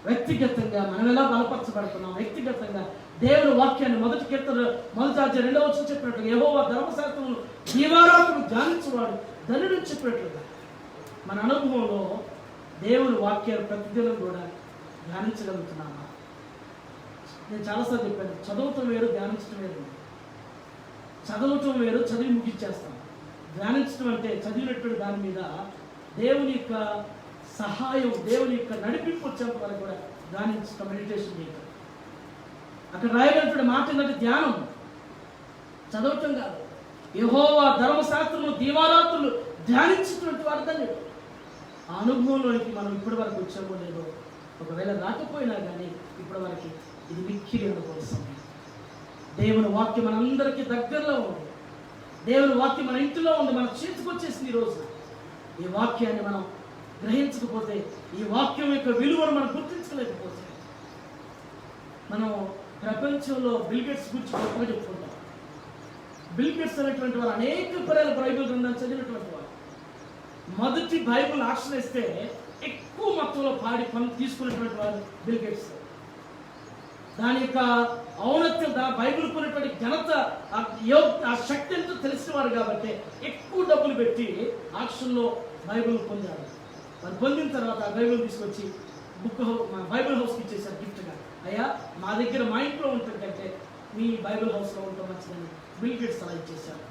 వ్యక్తిగతంగా మనం ఎలా బలపరచబడుతున్నాం, వ్యక్తిగతంగా దేవుని వాక్యాన్ని మొదటి కీర్తన 1:2 చెప్పినట్లుగా యెహోవా ధర్మశాస్త్రమును దీవారాత్రులు ధ్యానించువాడు ధనుడు చెప్పినట్లుగా మన అనుభవంలో దేవుని వాక్యాలు ప్రతిదినం కూడా ధ్యానించగలుగుతున్నామా? నేను చాలాసార్లు చెప్పాను, చదవటం వేరు, ధ్యానించడం వేరు. చదవటం వేరు, చదివి ముగించేస్తాం. ధ్యానించడం అంటే చదివినటువంటి దాని మీద దేవుని యొక్క సహాయం, దేవుని యొక్క నడిపింపు వచ్చేంత వరకు కూడా ధ్యానించడం, మెడిటేషన్ చేయడం. అక్కడ రాయగలిగిన మాట ఏంటంటే ధ్యానం, చదవటం కాదు. యెహోవా ధర్మశాస్త్రము దీవారాత్రులు ధ్యానించినటువంటి వారు ధన్యుడు. ఆ అనుభవంలోనికి మనం ఇప్పటి వరకు వచ్చామో లేదో, ఒకవేళ రాకపోయినా కానీ ఇప్పటి వరకు ఇది మిక్కిలి అనుభవం సమయం. దేవుని వాక్యం మనందరికీ దగ్గరలో ఉంది, దేవుని వాక్యం మన ఇంటిలో ఉంది, మన చేతికి వచ్చేసింది. ఈరోజు ఈ వాక్యాన్ని మనం గ్రహించకపోతే, ఈ వాక్యం యొక్క విలువను మనం గుర్తించలేకపోతే, మనం ప్రపంచంలో బిల్ గేట్స్ గురించి గొప్పగా చెప్పుకుంటాం. బిల్ గేట్స్ అనేటువంటి వారు అనేక పర్యాలు బైబిల్ గ్రంథాన్ని చదివినటువంటి వారు. మొదటి బైబిల్ ఆక్షన్ ఇస్తే ఎక్కువ మొత్తంలో పాడి పని తీసుకున్నటువంటి వారు బిల్ గేట్స్. దాని యొక్క ఔన్నత్యం, బైబిల్ కొన్నటువంటి ఘనత, ఆ శక్తి ఎంతో తెలిసిన వారు కాబట్టి ఎక్కువ డబ్బులు పెట్టి ఆక్షన్లో బైబిల్ పొందారు. మరి పొందిన తర్వాత ఆ బైబిల్ తీసుకొచ్చి బైబిల్ హౌస్కి ఇచ్చేసారు గిఫ్ట్గా. అయ్యా మా దగ్గర, మా ఇంట్లో ఉంటుందంటే మీ బైబిల్ హౌస్లో ఉండటం మంచిదని బిల్ గేట్స్ అలా ఇచ్చేసారు.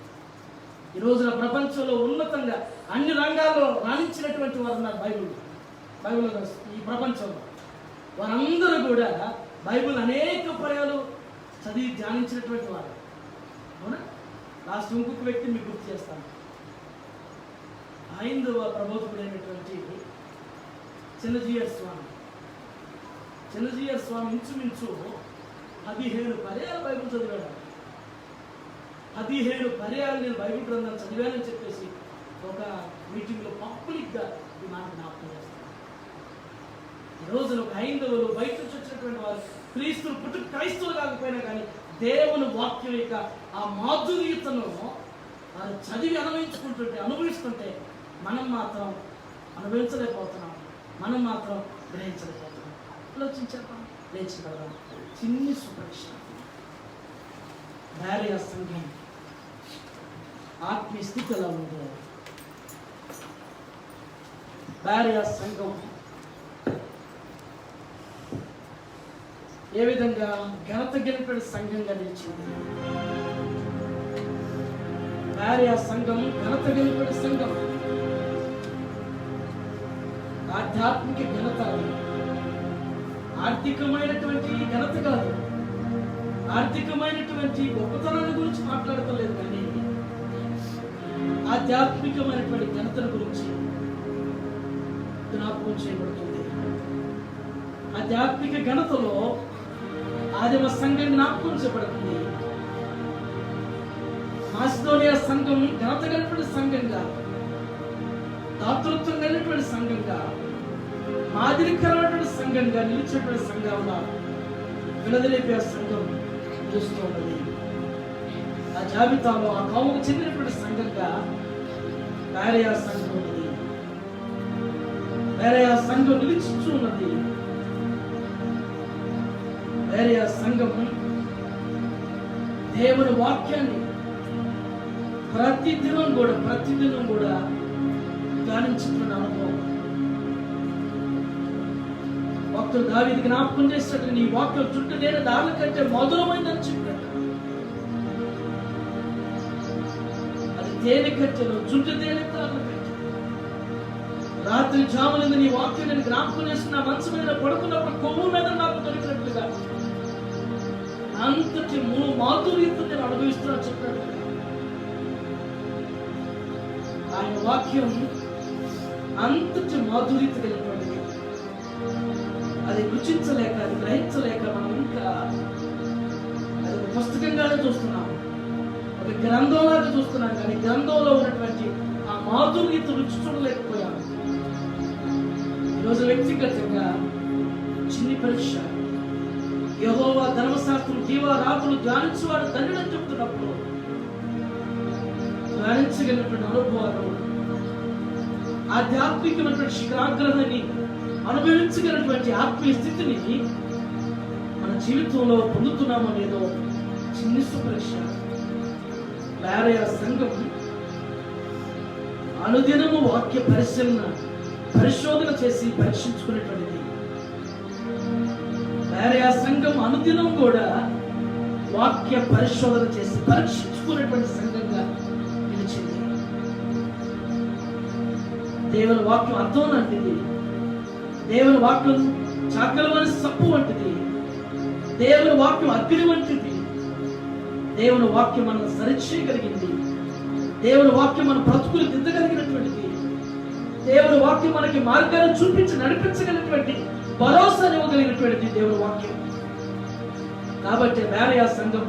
ఈ రోజున ప్రపంచంలో ఉన్నతంగా అన్ని రంగాల్లో రాణించినటువంటి వారు ఉన్నారు బైబిల్ ఈ ప్రపంచంలో. వారందరూ కూడా బైబిల్ అనేక పర్యాలు చదివి ధ్యానించినటువంటి వారు. అవునా? లాస్ట్ ఇంకొక వ్యక్తి మీకు గుర్తు చేస్తాను. హైందవ ప్రబోధకుడైనటువంటి చిన్నజీయర్ స్వామి ఇంచుమించు 15 పర్యాలు బైబిల్ చదివాడు. 15 పర్యాలు నేను బైబిల్ గ్రంథాన్ని చదివానని చెప్పేసి ఒక మీటింగ్లో పబ్లిక్గా ఈ మాట జ్ఞాపకం చేస్తాను. ఈ రోజున ఒక హైందవులు, బయట నుంచి వచ్చినటువంటి వారు, క్రైస్తవులు కాకపోయినా కానీ దేవుని వాక్యం యొక్క ఆ మాధుర్యతను వారు చదివి అనుభవిస్తుంటే మనం మాత్రం అనుభవించలేకపోతున్నాం, మనం మాత్రం గ్రహించలేకపోతున్నాం. ఆలోచించేద్దాం, లేచిపోదాం. చిన్ని సుపరీక్ష. బేరియా సంఘం ఆత్మీయ స్థితి ఎలా ఉందో, బేరియా సంఘం ఏ విధంగా ఘనత గెలిపే సంఘంగా నిలిచింది. బేరియా సంఘం ఘనత గెలిపే సంఘం. ఆధ్యాత్మిక ఘనత, ఆర్థికమైనటువంటి ఘనత కాదు, ఆర్థికమైనటువంటి గొప్పతనాల గురించి మాట్లాడతలేదు, కానీ ఆధ్యాత్మికమైనటువంటి ఘనతల గురించి జ్ఞాపకం చేయబడుతుంది. ఆధ్యాత్మిక ఘనతలో ఆదిమ సంఘం జ్ఞాపకం చేయబడుతుంది. మాసిదోనియా సంఘం ఘనత కలిగిన సంఘంగా, దాతృత్వం కలిగినటువంటి సంఘంగా, మాదిరికరమైనటువంటి సంఘంగా నిలిచేటువంటి సంఘంగా ఫిలదెల్ఫియా సంఘం నిలుస్తూ ఉన్నది. ఆ జాబితాలో ఆ కోవకు చెందినటువంటి సంఘంగా బేరియా సంఘం ఉన్నది. బేరియా సంఘం నిలిచి ఉన్నది. బేరియా సంఘం దేవుని వాక్యాన్ని ప్రతిదినం కూడా ధ్యానించుకున్న అనుభవం. భక్తుడు దావీదు జ్ఞాపకం చేసినట్టు నీ వాక్యం చుట్టూ నేను దారుల కంటే మధురమైందని చెప్పాడు. అది తేనె కట్టెలో చుట్టూ తేనె దారుల కంటే. రాత్రి జాములందు నీ వాక్యం నేను జ్ఞాపకం చేస్తున్న మనసు మీద పడుకున్నప్పుడు కొవ్వు మీద నాకు దొరికినట్లుగా అంతటి మాధుర్యత నేను అనుభవిస్తున్నా చెప్పాడు. ఆయన వాక్యం అంతటి మాధుర్యత కలిగినటువంటి, అది రుచించలేక, అది గ్రహించలేక మనం ఇంకా అది ఒక పుస్తకంగానే చూస్తున్నాం, ఒక గ్రంథంలాగా చూస్తున్నాం, కానీ గ్రంథంలో ఉన్నటువంటి ఆ మాధుర్యత రుచి చూడలేకపోయాము. ఈరోజు వ్యక్తిగతంగా చిన్ని పరీక్ష, యెహోవా ధర్మశాస్త్రం జీవరాత్రులు ధ్యానించేవాడు ధన్యుడని చెప్తున్నప్పుడు ధ్యానించగలిగినటువంటి అనుభవాలు, ఆధ్యాత్మికమైనటువంటి శిఖరాగ్రహాన్ని అనుభవించగలిగినటువంటి ఆత్మీయ స్థితిని మన జీవితంలో పొందుతున్నామో లేదో చిన్న పరీక్ష. బేరియా సంఘం అనుదినము వాక్య పరిశోధన చేసి పరీక్షించుకునేటువంటిది. బేరియా సంఘం అనుదినం కూడా వాక్య పరిశోధన చేసి పరీక్షించుకునేటువంటి సంఘంగా నిలిచింది. దేవుని వాక్యం అర్థం లాంటిది, దేవుని వాక్యం చాకలమైన సప్పు వంటిది, దేవుని వాక్యం అగ్ని వంటిది. దేవుని వాక్యం మనం సరిచేయగలిగింది, దేవుని వాక్యం మన బ్రతుకులు దిద్దగలిగినటువంటిది, దేవుని వాక్యం మనకి మార్గాన్ని చూపించి నడిపించగలిగినటువంటి భరోసా ఇవ్వగలిగినటువంటిది దేవుని వాక్యం. కాబట్టి బేరియా సంఘం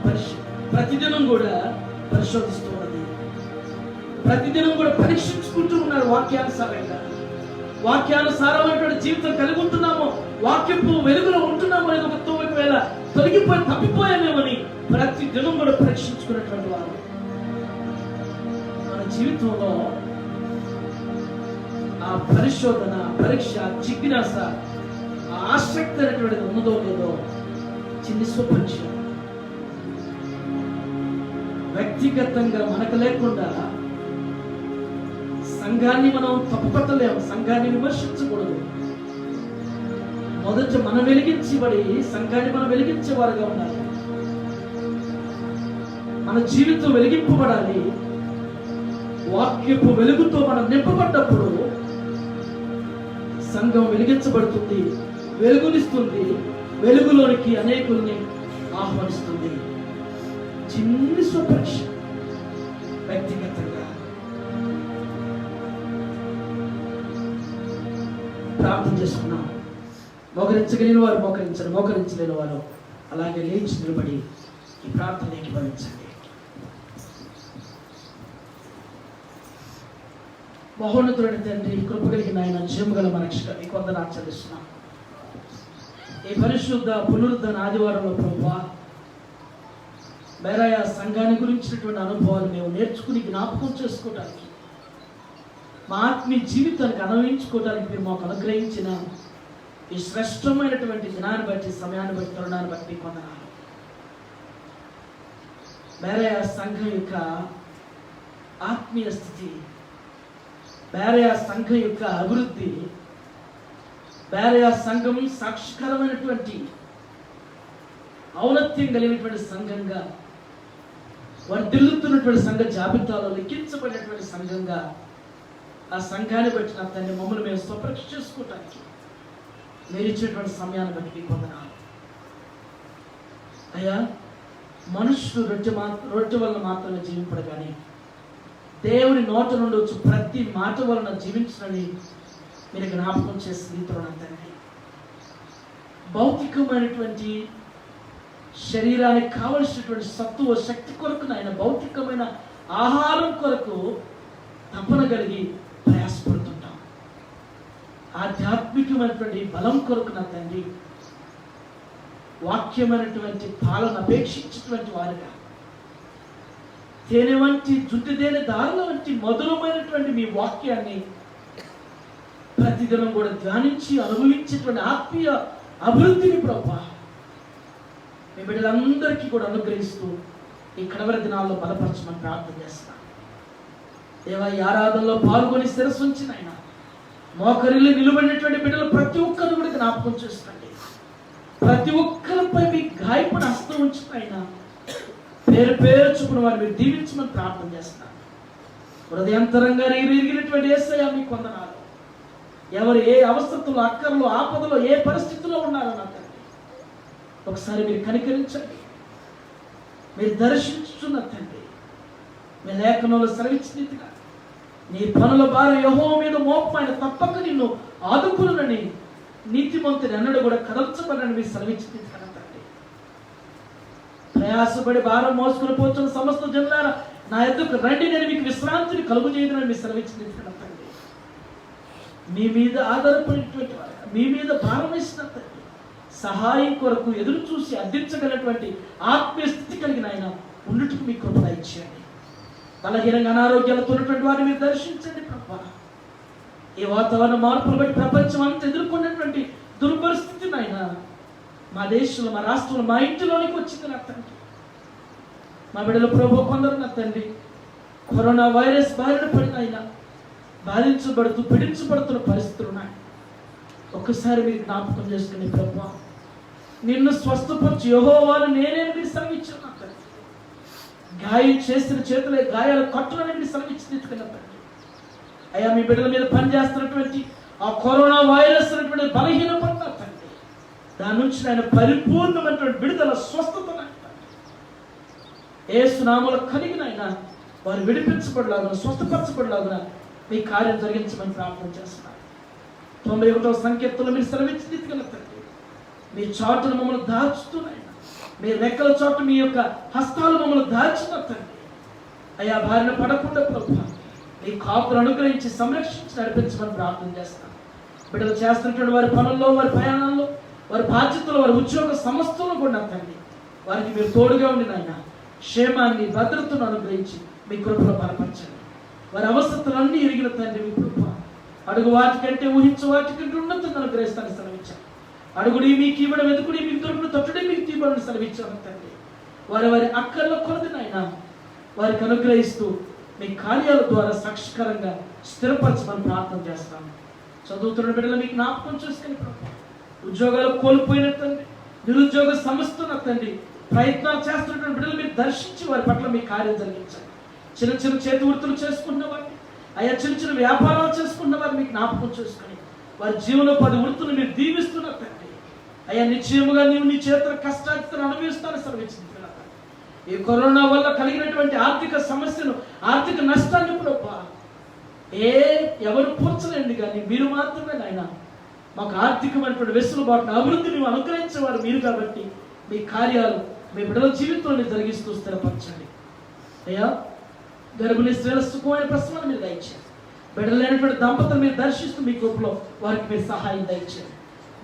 ప్రతిదినం కూడా పరిశోధిస్తూ ఉన్నది, ప్రతిదినం కూడా పరీక్షించుకుంటూ ఉన్నారు. వాక్యానుసారమైనటువంటి జీవితం కలిగి ఉంటున్నామో, వాక్యపు వెలుగులో ఉంటున్నామో అనేది ఒకవేళ తొలగిపోయి తప్పిపోయామేమని ప్రతి దినం కూడా పరీక్షించుకున్నటువంటి వారు. మన జీవితంలో ఆ పరిశోధన, పరీక్ష, జిజ్ఞాస, ఆ ఆసక్తి అనేటువంటిది ఉన్నదో లేదో చిన్న స్వపరీక్ష. వ్యక్తిగతంగా మనకు లేకుండా సంఘాన్ని మనం తప్పుపట్టలేము, సంఘాన్ని విమర్శించకూడదు. మొదట మనం వెలిగించబడి సంఘాన్ని మనం వెలిగించేవారుగా ఉండాలి. మన జీవితం వెలిగింపబడాలి. వాక్యపు వెలుగుతో మనం నింపబడ్డప్పుడు సంఘం వెలిగించబడుతుంది, వెలుగునిస్తుంది, వెలుగులోనికి అనేకుల్ని ఆహ్వానిస్తుంది. చిన్న స్వపరీక్ష వ్యక్తిగతంగా ప్రార్థన చేసుకున్నాం. మోకరించగలిగిన వారు మోకరించండి, మోకరించలేని వారు అలాగే లేచి నిలబడి ఈ ప్రార్థనకి భవించండి. మహోన్నతుడైన తండ్రి, కృపగలిగిన ఆయన, జీవగల మనిషిగా మీకు వందనాలు చెల్లిస్తున్నాం. ఈ పరిశుద్ధ పునరుద్ధరణ ఆదివారంలో ప్రభువా, బేరియా సంఘాన్ని గురించినటువంటి అనుభవాలు మేము నేర్చుకుని జ్ఞాపకం చేసుకోవడానికి, మా ఆత్మీయ జీవితానికి అన్వయించుకోవడానికి మీరు మాకు అనుగ్రహించిన ఈ శ్రేష్టమైనటువంటి దినాన్ని బట్టి, సమయాన్ని బట్టి, తరుణాన్ని బట్టి మీకు వందనాలు. బేరియా సంఘం యొక్క ఆత్మీయ స్థితి, బేరియా సంఘం యొక్క అభివృద్ధి, బేరియా సంఘం సాక్షికరమైనటువంటి ఔన్నత్యం కలిగినటువంటి సంఘంగా, వర్ధిల్లుతున్నటువంటి సంఘ జాబితాలో లిఖించబడినటువంటి సంఘంగా ఆ సంఘాన్ని బట్టి నా తండ్రి మమ్మల్ని మేము స్వపరీక్ష చేసుకోవటానికి మీరు ఇచ్చినటువంటి సమయాన్ని బట్టి మీకు వందనాలు అయ్యా. మనుషులు రొట్టె వలన మాత్రమే జీవింపడు కానీ దేవుని నోట నుండి వచ్చి ప్రతి మాట వలన జీవించడని మీరు జ్ఞాపకం చేసి రీతిలో నా తండ్రి భౌతికమైనటువంటి శరీరానికి కావలసినటువంటి సత్తువ శక్తి కొరకు నాయన భౌతికమైన ఆహారం కొరకు తపన కలిగి ప్రయాసపడుతుంటాం. ఆధ్యాత్మికమైనటువంటి బలం కొరకు నా తండ్రి వాక్యమైనటువంటి పాలన అపేక్షించినటువంటి వారుగా తేనె వంటి జుట్టుదేని దారుల వంటి మధురమైనటువంటి మీ వాక్యాన్ని ప్రతిదినం కూడా ధ్యానించి అనుభవించేటువంటి ఆత్మీయ అభివృద్ధిని ప్రభువా మీ బిడ్డలందరికీ కూడా అనుగ్రహిస్తూ ఈ కడవరి దినాల్లో బలపరచమని ప్రార్థన చేస్తున్నాను. దేవా, ఈ ఆరాధనలో పాల్గొని శిరస్సు ఉంచిన ఆయన మోకరిల్లి నిలబడినటువంటి బిడ్డలు ప్రతి ఒక్కరు కూడా జ్ఞాపకం చేసుకోండి. ప్రతి ఒక్కరిపై మీ గాయపడిన హస్తం ఉంచిన ఆయన పేరు పేరు చూపున వారు మీరు దీవించమని ప్రార్థన చేస్తున్నాను. హృదయంతరంగా ఎరిగినటువంటి యేసయ్యా మీకు వందనాలు. ఎవరు ఏ అవస్థలో, అక్కర్లో, ఆపదలో, ఏ పరిస్థితిలో ఉన్నారో నా తండ్రి ఒకసారి మీరు కనికరించండి. మీరు దర్శించుతున్న తండ్రి మీ లేఖనంలో సెలవిచ్చినట్టుగా నీ పనుల భారం యెహోవా మీద మోపమైన తప్పక నిన్ను ఆదుకునని నీతిమంతుని అన్నడు కూడా కదల్చబడని మీరు సెలవిచ్చింది తండ్రి. ప్రయాసపడి భారం మోసుకుని పోతున్న సమస్త జనులారా నా ఎద్దుకు రండి, నేను మీకు విశ్రాంతిని కలుగు చేయదని మీరు సెలవిచ్చింది తండ్రి. మీ మీద ఆధారపడినటువంటి వారు, మీ మీద భారం వేసిన తండ్రి సహాయం కొరకు ఎదురు చూసి అందించగలటువంటి ఆత్మీయ స్థితి కలిగిన ఆయన ఉన్నట్టుకు మీ కృపణ ఇచ్చేయండి. బలహీనంగా అనారోగ్యాలతో ఉన్నటువంటి వారిని మీరు దర్శించండి ప్రభా. ఈ వాతావరణ మార్పులు బట్టి ప్రపంచం అంతా ఎదుర్కొన్నటువంటి దుర్పరిస్థితిని ఆయన మా దేశంలో, మా రాష్ట్రంలో, మా ఇంటిలోనికి వచ్చింది నా తండ్రి. మా బిడ్డలు ప్రభు కొందరు నా తండ్రి కరోనా వైరస్ బారిన పడిన ఆయన బాధించబడుతూ పీడించబడుతున్న పరిస్థితులు ఉన్నాయి. ఒక్కసారి మీరు జ్ఞాపకం చేసుకుని ప్రభు నిన్ను స్వస్థపరచు యెహోవాను నేనే మీరు సెలవిచ్చాను. గాయం చేసిన చేతులే గాయాల కట్టులని మీరు సెలవిచ్చింది తండ్రి. అయ్యా, మీ బిడ్డల మీద పనిచేస్తున్నటువంటి ఆ కరోనా వైరస్ అనేటువంటి బలహీనపడిన తండ్రి దాని నుంచి ఆయన పరిపూర్ణమైనటువంటి విడుదల స్వస్థత యేసు నామములో కలిగిన ఆయన వారు విడిపించబడలాగున, స్వస్థపరచబడలాగున మీ కార్యం జరిగించమని ప్రార్థన చేస్తున్నారు. 91వ సంకీర్తనలో మీరు సెలవిచ్చింది తండ్రి మీ చాటును మమ్మల్ని దాచుతున్నాయి. మీ రెక్కల చాటు మీ యొక్క హస్తాలు మమ్మల్ని దాచిన తండ్రి. అయ్యా, బారిన పడకుండా ప్రభు మీ కాపులు అనుగ్రహించి సంరక్షించి నడిపించమని ప్రార్థన చేస్తాను. బిడ్డలు చేస్తున్నటువంటి వారి పనుల్లో, వారి ప్రయాణాల్లో, వారి బాధ్యతలు, వారి ఉద్యోగ సమస్యలు కూడా తండ్రి వారికి మీరు తోడుగా ఉండి నాయన క్షేమాన్ని, భద్రతను అనుగ్రహించి మీ కృపలో బలపరచండి. వారి అవసరతలన్నీ ఎరిగిన తండ్రి మీ కృప అడుగు వాటికంటే ఊహించే వాటికంటే ఉన్నతంగా అనుగ్రహిస్తాను సెలవిచ్చాను. అడుగుడి మీకు ఇవ్వడం, ఎదుగుడి మీకు దొరుకుడు, తట్టుడే మీకు తీయబడిన సెలవిచ్చాను తండ్రి. వారి వారి అక్కర్లో కొలదినైనా వారికి అనుగ్రహిస్తూ మీ కార్యాల ద్వారా సాక్షికరంగా స్థిరపరచమని ప్రార్థన చేస్తాను. చదువుతున్న బిడ్డలు మీకు జ్ఞాపకం చేసుకుని ప్రభు ఉద్యోగాలు కోల్పోయిన తండ్రి, నిరుద్యోగ సమస్యన తండ్రి ప్రయత్నాలు చేస్తున్నటువంటి బిడ్డలు మీరు దర్శించి వారి పట్ల మీ కార్యం జరిగించండి. చిన్న చిన్న చేతి వృత్తులు చేసుకున్న వారిని, అయ్యా చిన్న చిన్న వ్యాపారాలు చేసుకున్న వారిని మీకు జ్ఞాపకం చేసుకుని వారి జీవనోపాధి వృత్తులు మీరు దీవిస్తున్న తండ్రి. అయ్యా, నిశ్చయముగా నీవు నీ చేతుల కష్టాన్ని అనుభవిస్తాను సెలవిచ్చింది. ఈ కరోనా వల్ల కలిగినటువంటి ఆర్థిక సమస్యను, ఆర్థిక నష్టాన్ని ప్రభా ఎవరు పూర్చలేండి కానీ మీరు మాత్రమే నాయన మాకు ఆర్థికమైనటువంటి వెసులుబాటును, అభివృద్ధిని అనుగ్రహించేవారు మీరు కాబట్టి మీ కార్యాలు మీ బిడ్డల జీవితంలో జరిగిస్తూ స్థిరపరచండి. అయ్యా, గర్భిణీ స్త్రీల సుఖమైన ప్రసవాన్ని మీరు దయచేయండి. బిడ్డలు లేనటువంటి దంపతులు మీరు దర్శిస్తూ మీ కృపలో వారికి మీరు సహాయం దయచేయండి.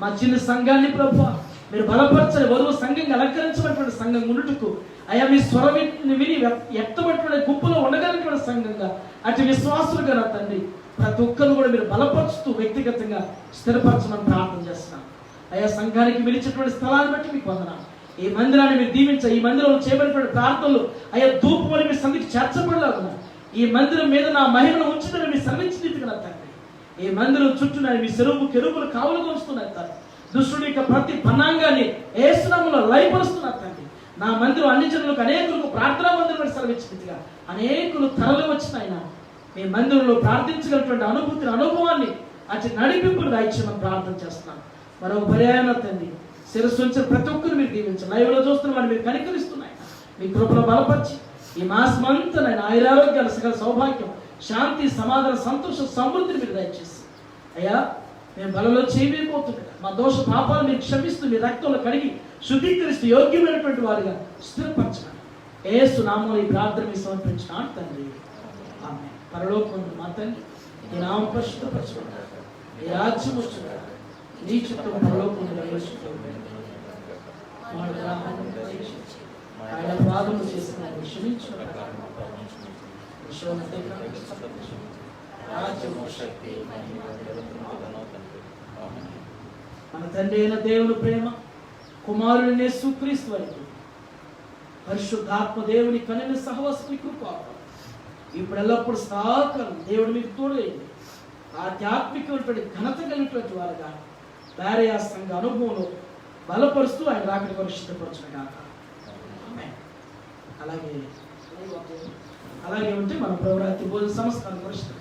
మా చిన్న సంఘాన్ని ప్రభు మీరు బలపరచని వధువు సంఘంగా అలంకరించినటువంటి సంఘం ఉన్నట్టుకు అయ్యా మీ స్వరవిని విని ఎత్తబడిన గుంపులో ఉండగలిగినటువంటి సంఘంగా అటు విశ్వాసులుగా నా తండ్రి ప్రతి ఒక్కరు కూడా మీరు బలపరుస్తూ వ్యక్తిగతంగా స్థిరపరచమని ప్రార్థన చేస్తున్నాం. అయ్యా, సంఘానికి మీరు ఇచ్చినటువంటి స్థలాన్ని బట్టి మీకు వందనాలు. ఈ మందిరాన్ని మీరు దీవించాలి. ఈ మందిరంలో చేయబడినటువంటి ప్రార్థనలు అయ్యా ధూపమని మీ సంధికి చేర్చబడలాగున ఈ మందిరం మీద నా మహిమను ఉంచుదని మీరు సెలవించినట్టుగా నా తండ్రి. ఈ మందిరం చుట్టూ మీ చెరువు కెరువులు కావులుగా వస్తున్నాయి తండ్రి. దుష్టుడి యొక్క ప్రతి పన్నాంగాన్ని యేసు నామములో లయపరుస్తున్నా తండ్రి. నా మందిరం అన్ని జనులకు అనేకులకు ప్రార్థనా మందిరం సెలవిచ్చినట్టుగా అనేకులు తరలి వచ్చిన ఆయన మీ మందిరంలో ప్రార్థించగలిగినటువంటి అనుభవాన్ని అతి నడిపింపులు దాయిచ్చమని ప్రార్థన చేస్తున్నాను. మరొక పర్యాయం తండ్రి శిరస్సు ఉంచిన ప్రతి ఒక్కరు మీరు దీవించండి. లైవ్లో చూస్తున్న వాడిని మీరు కనికరిస్తున్నాయి. మీ కృపలో బలపరిచి ఈ మాసం అంతా నేను ఆయురారోగ్యాలు సకల సౌభాగ్యం శాంతి సమాధాన సంతోష సమృద్ధిని మీరు దయచేసి అయ్యా మేము బలలో చేయబోతుండగా మా దోష పాపాలు మీరు క్షమిస్తూ మీ రక్తంలో కడిగి శుద్ధీకరిస్తూ యోగ్యమైనటువంటి వారిగా స్థిరపరచండి. యేసు నామములో ఈ ప్రార్థన మీకు సమర్పించినాను తండ్రి. ఆమేన్. పరలోకమందు మా తండ్రి ఈ నామం పరిశుద్ధపరచబడాలి. ఈ రాజ్యం వచ్చుగా నీ చిత్తం పరలోకమందు నెరవేర్చబడును. మా గ్రామాన్ని దయచేసి ఆయన పాదములు చేసిన క్షమించు. మన తండ్రి అయిన దేవుని ప్రేమ కుమారుని యేసుక్రీస్తు వారికి పరిశుద్ధాత్మ దేవుని కనిన సహవాసని కృప ఇప్పుడు ఎల్లప్పుడు సహకారం దేవుడు మీకు తోడైంది. ఆధ్యాత్మికమైనటువంటి ఘనత కలిగినటువంటి వారుగా భార్య సంఘ అనుభవంలో బలపరుస్తూ ఆయన రాకడి పరిశుద్ధపరచుగా అలాగే ఉంటే మన ప్రవరాత్రి భోజన సంస్కారం పరిశుద్ధ